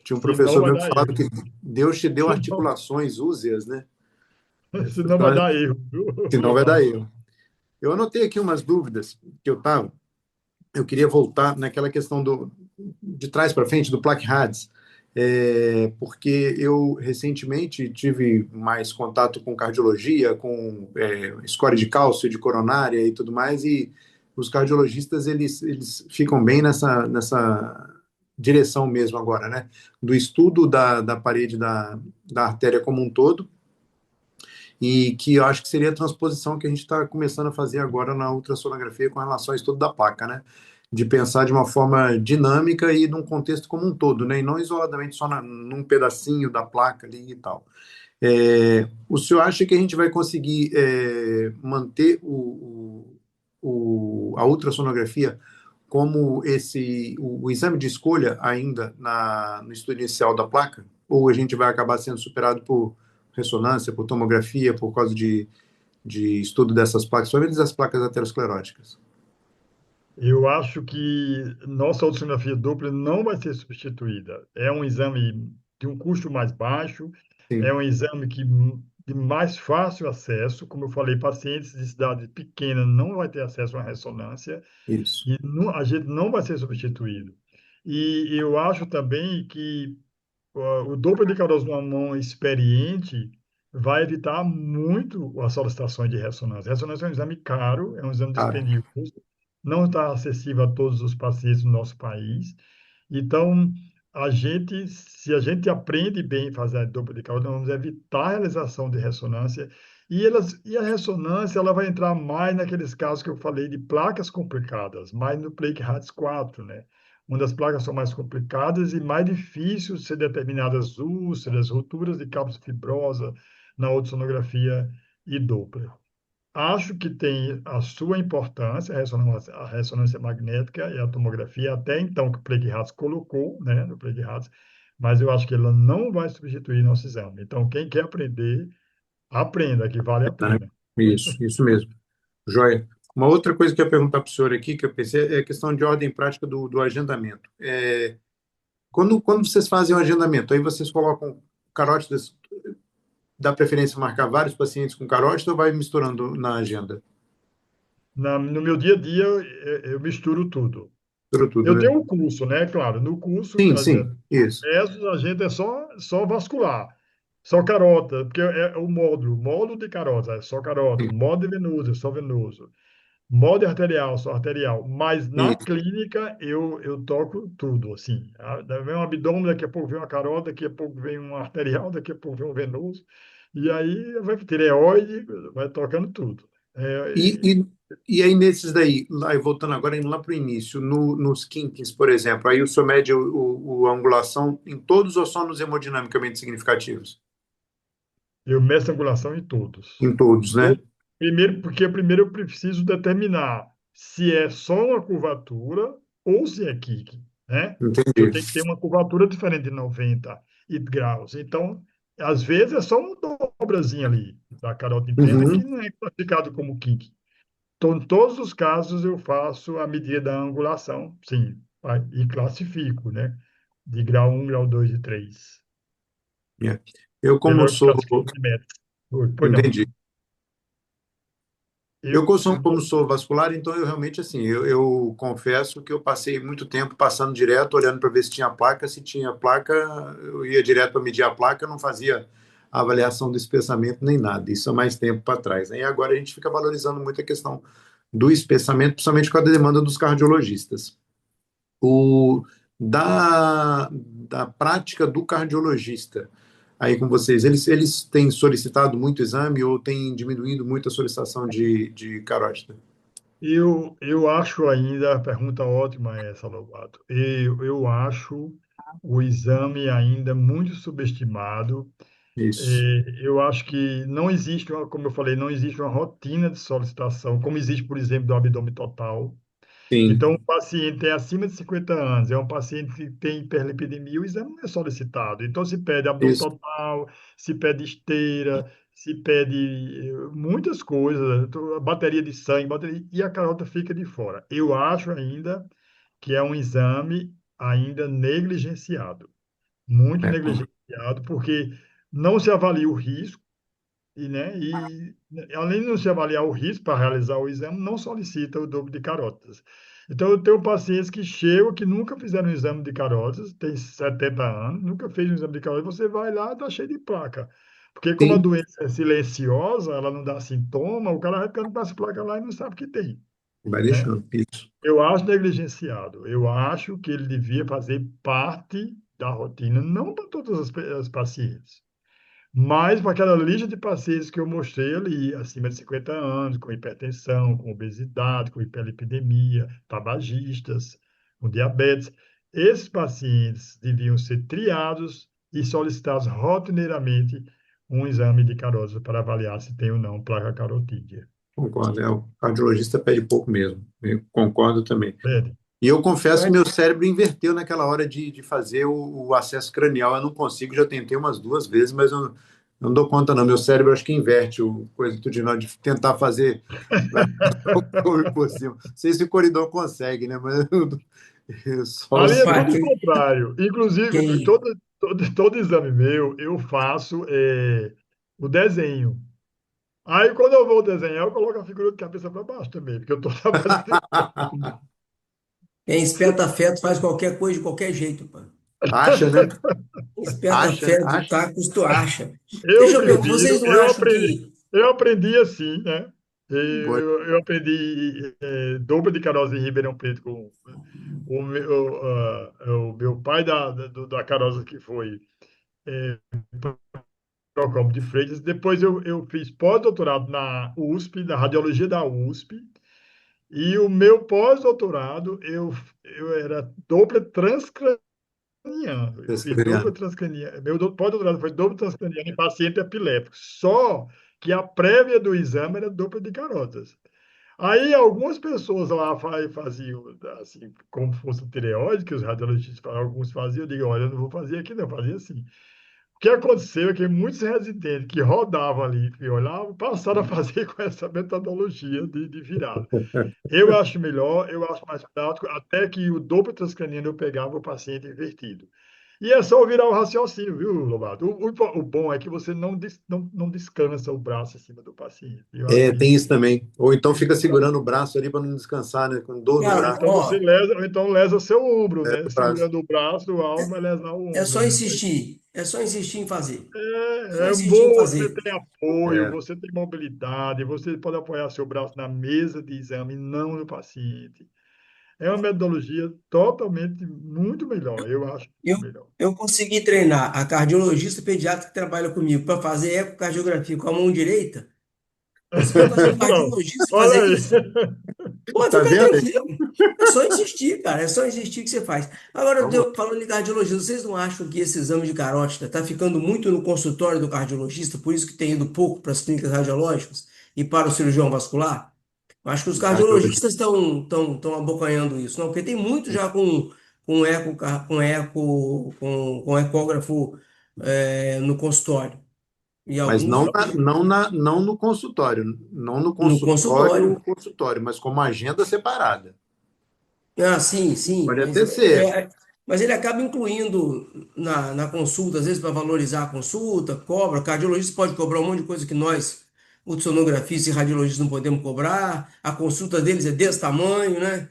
Tinha um Senão professor vai meu que dar falava erro. que Deus te deu Senão, articulações, use-as, né? senão vai dar erro, viu, Senão vai dar Lobato? erro. Eu anotei aqui umas dúvidas que eu queria voltar naquela questão de trás para frente, do plaque RADS, porque eu recentemente tive mais contato com cardiologia, com score de cálcio, de coronária e tudo mais, e os cardiologistas, eles ficam bem nessa direção mesmo agora, né? Do estudo da parede da artéria como um todo, e que eu acho que seria a transposição que a gente está começando a fazer agora na ultrassonografia com relação ao estudo da placa, né? De pensar de uma forma dinâmica e num contexto como um todo, né? E não isoladamente só num pedacinho da placa ali e tal. O senhor acha que a gente vai conseguir manter a ultrassonografia como o exame de escolha ainda no estudo inicial da placa? Ou a gente vai acabar sendo superado por ressonância, por tomografia, por causa de estudo dessas placas, só menos as placas ateroscleróticas? Eu acho que nossa ultrassonografia dupla não vai ser substituída. É um exame de um custo mais baixo, é Sim, um exame de mais fácil acesso. Como eu falei, pacientes de cidade pequena não vai ter acesso à ressonância isso. e a gente não vai ser substituído. E eu acho também que o dobro de caroço numa mão experiente vai evitar muito as solicitações de ressonância. Ressonância é um exame caro, é um exame Cara, dispendioso, não está acessível a todos os pacientes do nosso país. Então, se a gente aprende bem a fazer a dupla de caroço, nós vamos evitar a realização de ressonância. E a ressonância ela vai entrar mais naqueles casos que eu falei de placas complicadas, mais no Plaque Hards 4, né? Onde as placas são mais complicadas e mais difícil ser determinadas úlceras, rupturas de cápsula fibrosa na ultrassonografia e Doppler. Acho que tem a sua importância, a ressonância magnética e a tomografia, até então que o Plague Hards colocou, né, no Plague Hards, mas eu acho que ela não vai substituir nosso exame. Então, quem quer aprender, aprenda, que vale a tá, né? pena. Isso mesmo. Joia. Uma outra coisa que eu ia perguntar para o senhor aqui, que eu pensei, é a questão de ordem prática do agendamento. Quando vocês fazem o agendamento, aí vocês colocam carótidas, dá preferência marcar vários pacientes com carótida ou vai misturando na agenda? No meu dia a dia, eu misturo tudo. Mistura tudo, Eu né? tenho um curso, né? Claro, no curso, Sim, sim, isso. a gente é só vascular, só carota, porque é o módulo de carota, é só carota, Sim, módulo venoso, é só venoso, módulo arterial, só arterial. Mas na isso. clínica eu toco tudo, assim. Vem um abdômen, daqui a pouco vem uma carota, daqui a pouco vem um arterial, daqui a pouco vem um venoso. E aí vai tireoide, vai tocando tudo. E, É, e, e aí, nesses daí, lá, e voltando agora, indo lá para o início, nos kinkings, por exemplo, aí o senhor mede a angulação em todos ou só nos hemodinamicamente significativos? eu meço a angulação em todos. Em todos, né? Primeiro eu preciso determinar se é só uma curvatura ou se é kick, né? Entendi. Eu tenho que ter uma curvatura diferente de 90 graus. Então, às vezes é só uma dobrazinha ali da carótida interna que Uhum. não é classificado como kink. Então, em todos os casos, eu faço a medida da angulação, sim, e classifico, né? De grau 1, grau 2 e 3. É. Eu, como Pela sou. classificação de metros. Pois não. Entendi. Eu, Eu, como sou vascular, então eu realmente, assim, eu confesso que eu passei muito tempo passando direto, olhando para ver se tinha placa. Se tinha placa, eu ia direto para medir a placa, não fazia a avaliação do espessamento nem nada. Isso há mais tempo para trás, né? E agora a gente fica valorizando muito a questão do espessamento, principalmente com a demanda dos cardiologistas. O, da prática do cardiologista aí com vocês, eles têm solicitado muito exame ou têm diminuído muito a solicitação de carótida? eu acho ainda, a pergunta ótima é essa, Lobato. Eu acho o exame ainda muito subestimado. Isso. Eu acho que não existe, como eu falei, não existe uma rotina de solicitação, como existe, por exemplo, do abdômen total. Então, Sim, o paciente tem acima de 50 anos, é um paciente que tem hiperlipidemia, o exame não é solicitado. Então, se pede abdômen isso. total, se pede esteira, se pede muitas coisas, bateria de sangue, e a carota fica de fora. Eu acho ainda que é um exame ainda negligenciado, muito É, negligenciado, porque não se avalia o risco, e além de não se avaliar o risco para realizar o exame, não solicita o dobro de carótidas. Então, eu tenho pacientes que chegam, que nunca fizeram um exame de carótidas, tem 70 anos, nunca fez um exame de carótidas, você vai lá, está cheio de placa. Porque como a sim, doença é silenciosa, ela não dá sintoma, o cara vai ficando com essa placa lá e não sabe que tem, vai né? deixando. Isso. Eu acho negligenciado. Eu acho que ele devia fazer parte da rotina, não para todas as pacientes. Mas para aquela lista de pacientes que eu mostrei ali, acima de 50 anos, com hipertensão, com obesidade, com hiperlipidemia, tabagistas, com diabetes, esses pacientes deviam ser triados e solicitados rotineiramente um exame de carótida para avaliar se tem ou não placa carotídea. Concordo. É, o cardiologista pede pouco mesmo. Eu concordo também. Pede. E eu confesso que Mas meu cérebro inverteu naquela hora de fazer o acesso cranial. Eu não consigo, já tentei umas duas vezes, mas eu não dou conta, não. Meu cérebro acho que inverte o coisa tudo de tentar fazer o corpo por cima. Não sei se o corredor consegue, né? Mas eu só Ali os. é rapaz, tudo o contrário. Inclusive, quem, todo exame meu, eu faço o desenho. Aí, quando eu vou desenhar, eu coloco a figura de cabeça para baixo também, porque eu estou trabalhando. quem espeta feto faz qualquer coisa de qualquer jeito, pô. Acha, né? Quem espeta Acha, né? feto, Acha. tacos, tu acha. Eu Deixa eu perguntar, prefiro, vocês não acham que. eu aprendi assim, né? Boa. Eu aprendi dobra de caroço em Ribeirão Preto com o meu pai da caroça que foi Procopio de Freitas. Depois eu fiz pós-doutorado na USP, na radiologia da USP. E o meu pós-doutorado, eu era dupla transcraniana. Eu fiz dupla Transcraniano. transcraniana. Meu pós-doutorado foi dupla transcraniana em paciente epiléptico. Só que a prévia do exame era dupla de carotas. Aí algumas pessoas lá faziam assim, como fosse tireoide, que os radiologistas alguns faziam, eu digo, olha, eu não vou fazer aqui, não, eu fazia assim. O que aconteceu é que muitos residentes que rodavam ali, que olhavam, passaram a fazer com essa metodologia de virada. Eu acho melhor, eu acho mais prático, até que o dobro transcraniano eu pegava o paciente invertido. E é só virar o raciocínio, viu, Lobato? O bom é que você não descansa o braço em cima do paciente. Eu acho É, que tem isso isso também. Ou então é fica segurando o fundamental. braço ali para não descansar, né? Com dor no Ou Cara, braço. então você ó, lesa, ou então lesa seu ombro, É, né? o braço. Segurando o braço alto vai lesar o é ombro, só né? insistir. É só insistir em fazer. Só É insistir em bom, você fazer. tem apoio, É. você tem mobilidade, você pode apoiar seu braço na mesa de exame, não no paciente. É uma metodologia totalmente muito melhor, eu acho Eu, muito melhor. eu consegui treinar a cardiologista pediatra que trabalha comigo para fazer ecocardiografia com a mão direita. Consegui fazer um Pronto, cardiologista olha fazer aí. isso. Pô, Tá fica vendo? tranquilo. É só insistir, cara. É só insistir que você faz. Agora, Vamos lá. falando em cardiologista, vocês não acham que esse exame de carótida está ficando muito no consultório do cardiologista, por isso que tem ido pouco para as clínicas radiológicas e para o cirurgião vascular? Eu acho que os Cardiologia. cardiologistas estão abocanhando isso, não? Porque tem muito já com ecógrafo no consultório. E Mas alguns não no consultório, no consultório. consultório, mas com uma agenda separada. Ah, sim, sim, Pode até ser. mas ele acaba incluindo na consulta, às vezes para valorizar a consulta, cobra. O cardiologista pode cobrar um monte de coisa que nós, ultrassonografistas e radiologistas, não podemos cobrar. A consulta deles é desse tamanho, né?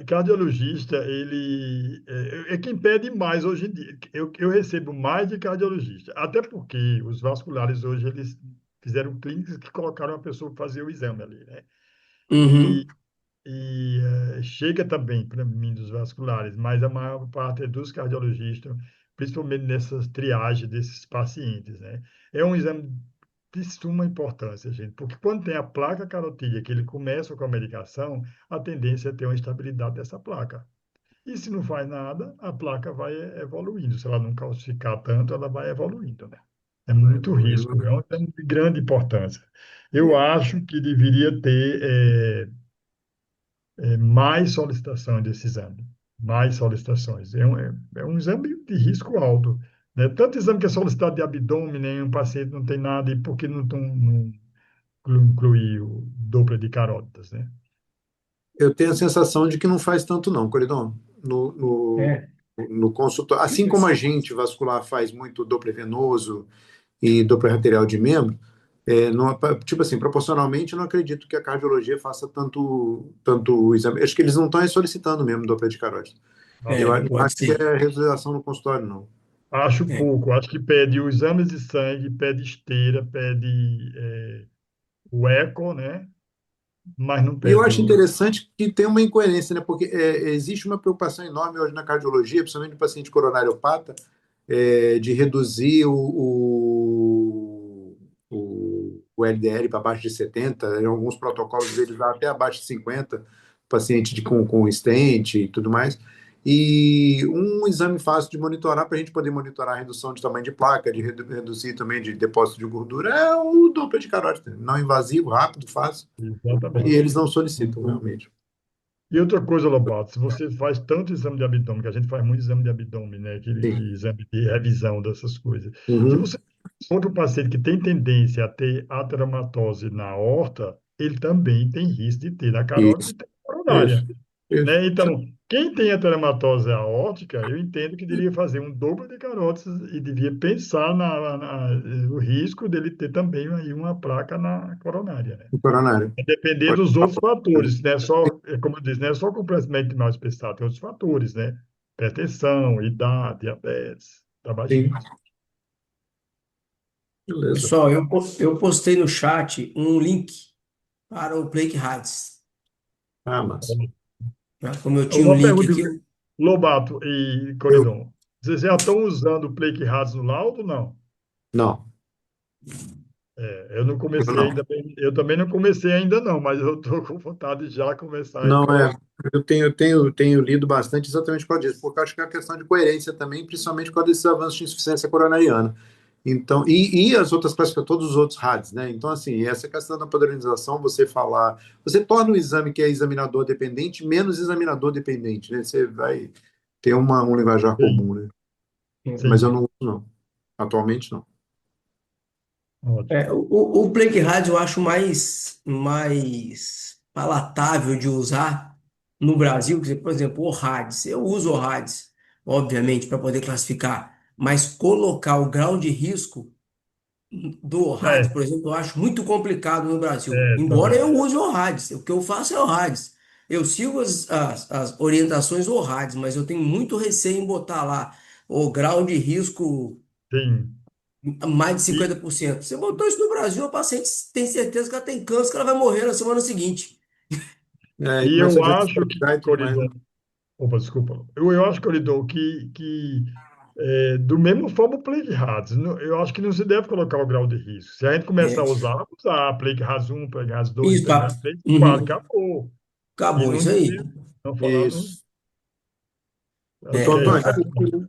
Cardiologista, ele é quem pede mais hoje em dia. Eu recebo mais de cardiologista, até porque os vasculares hoje eles fizeram clínicas que colocaram a pessoa para fazer o exame ali, né? E, Uhum. chega também para mim dos vasculares, mas a maior parte é dos cardiologistas, principalmente nessas triagens desses pacientes, né? É um exame de suma importância, gente, porque quando tem a placa carotídea, que ele começa com a medicação, a tendência é ter uma estabilidade dessa placa. E se não faz nada, a placa vai evoluindo. Se ela não calcificar tanto, ela vai evoluindo, né? É Vai muito evoluindo. risco, é um exame de grande importância. Eu É. acho que deveria ter mais solicitações desse exame, mais solicitações. É um exame de risco alto, né? Tanto exame que é solicitado de abdômen, né? Um paciente não tem nada, e por que não incluir o Doppler de carótidas, né? Eu tenho a sensação de que não faz tanto, não, Coridon. No, no, É. no consultório, assim como a gente vascular faz muito Doppler venoso e Doppler arterial de membro, tipo assim, proporcionalmente, eu não acredito que a cardiologia faça tanto exame. Acho que eles não estão solicitando mesmo Doppler de carótida. Não Pode acho que ser. é realização no consultório, não. Acho É. pouco, acho que pede os exames de sangue, pede esteira, pede o eco, né? Mas não E eu pede acho o. interessante que tem uma incoerência, né? Porque existe uma preocupação enorme hoje na cardiologia, principalmente no paciente coronariopata, de reduzir o LDL para abaixo de 70. Em alguns protocolos eles vão até abaixo de 50, paciente com stent e tudo mais. E um exame fácil de monitorar, para a gente poder monitorar a redução de tamanho de placa, de reduzir também de depósito de gordura, é o Doppler de carótida. Não invasivo, rápido, fácil. E Exatamente. eles não solicitam, realmente. E outra coisa, Lobato, se você faz tanto exame de abdômen, que a gente faz muito exame de abdômen, né? Aquele Sim. exame de revisão dessas coisas. Se Uhum. você encontra um paciente que tem tendência a ter ateromatose na aorta, ele também tem risco de ter na carótida Isso, e ter na isso, coronária, isso. né? Então, quem tem ateromatose aórtica, eu entendo que deveria fazer um dobro de carótidas e devia pensar o risco dele ter também aí uma placa na coronária, né? O coronário. Depender dos outros fatores, né? Só, como eu disse, não é só complexamente mal espessado, tem outros fatores, né? Hipertensão, idade, diabetes, Sim, tabagismo. beleza. Pessoal, eu postei no chat um link para o Plaque Hades. Ah, mas Tá? Como eu tinha um Uma link pergunta, aqui, Lobato e eu Coridon, vocês já estão usando o Plaque Hades no laudo? Não. não, Eu não eu comecei não. ainda, eu também não comecei ainda não, mas eu estou com vontade de já começar a Não colocar. tenho lido bastante exatamente por causa disso, porque eu acho que é uma questão de coerência também, principalmente por causa desses avanços de insuficiência coronariana. Então, e as outras clássicas, todos os outros RADs, né? Então, assim, essa questão da padronização, você torna o exame que é examinador dependente menos examinador dependente, né? Você vai ter um linguajar Sim, comum, né? Mas eu sim, não uso, não. Atualmente, não. ótimo. o Plague Rádio eu acho mais palatável de usar no Brasil, que, por exemplo, o RADS. Eu uso o RADS, obviamente, para poder classificar, mas colocar o grau de risco do RADS, É, por exemplo, eu acho muito complicado no Brasil. Embora também. eu use o RADS, o que eu faço é o RADS. Eu sigo as orientações do RADS, mas eu tenho muito receio em botar lá o grau de risco Sim. mais de E, 50%. Você botou isso no Brasil, a paciente tem certeza que ela tem câncer, que ela vai morrer na semana seguinte. E e começa a eu acho que, desestabilizar e tudo mais, né? opa, desculpa. Eu acho, Coridon, que do mesmo forma o Plague Hats, eu acho que não se deve colocar o grau de risco. Se a gente começar É, a usar Plague Hats 1, Plague Hats 2, isso, Plague tá. Hats 3, 4, Uhum. acabou. E Acabou não isso aí. devia, não falando, Isso. acho Doutor que é Antônio, isso.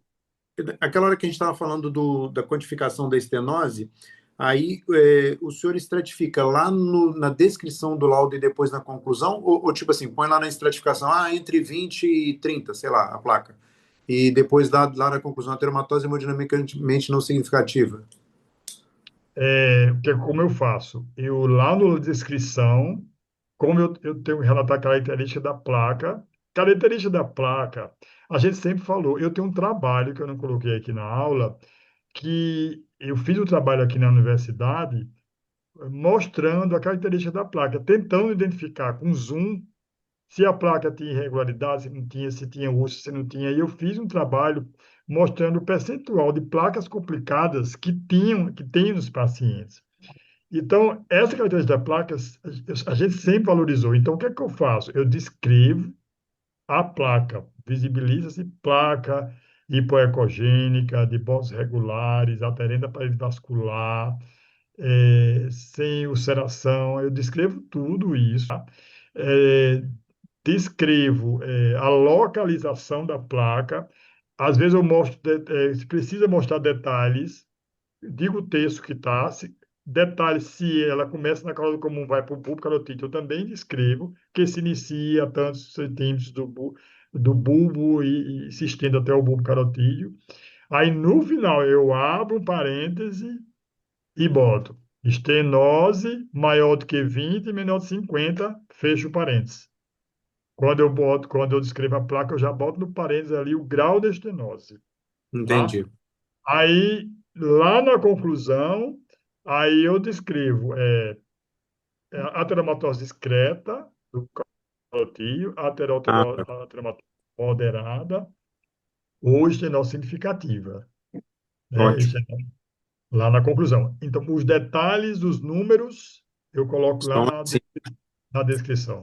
aquela hora que a gente estava falando da quantificação da estenose, aí o senhor estratifica lá na descrição do laudo e depois na conclusão, ou tipo assim, põe lá na estratificação, entre 20 e 30, sei lá, a placa. e depois lá na conclusão, a teromatose hemodinamicamente não significativa. Como eu faço? Eu lá na descrição, como eu tenho que relatar a característica da placa, característica da placa, a gente sempre falou, eu tenho um trabalho que eu não coloquei aqui na aula, que eu fiz um trabalho aqui na universidade mostrando a característica da placa, tentando identificar com zoom se a placa tinha irregularidade, se não tinha, se tinha osso, se não tinha. E eu fiz um trabalho mostrando o percentual de placas complicadas que tem nos pacientes. Então, essa característica da placa, a gente sempre valorizou. Então, o que é que eu faço? Eu descrevo a placa, visibiliza-se placa hipoecogênica, de bordos regulares, aderente à parede vascular, sem ulceração, eu descrevo tudo isso, tá? É, descrevo a localização da placa, às vezes eu mostro, se precisa mostrar detalhes, digo o texto que está, detalhes se ela começa na cauda comum, vai para o bulbo carotídeo, eu também descrevo que se inicia a tantos centímetros do bulbo e se estende até o bulbo carotídeo. Aí, no final, eu abro um parêntese e boto estenose maior do que 20 e menor de 50, fecho o parênteses. Quando eu descrevo a placa, eu já boto no parênteses ali o grau de estenose, tá? Entendi. Aí, lá na conclusão, aí eu descrevo ateromatose discreta do carotídeo, Ah, tá. ateromatose moderada ou estenose significativa, né? Ótimo. Isso é lá na conclusão. Então, os detalhes dos números eu coloco lá Então, na descrição.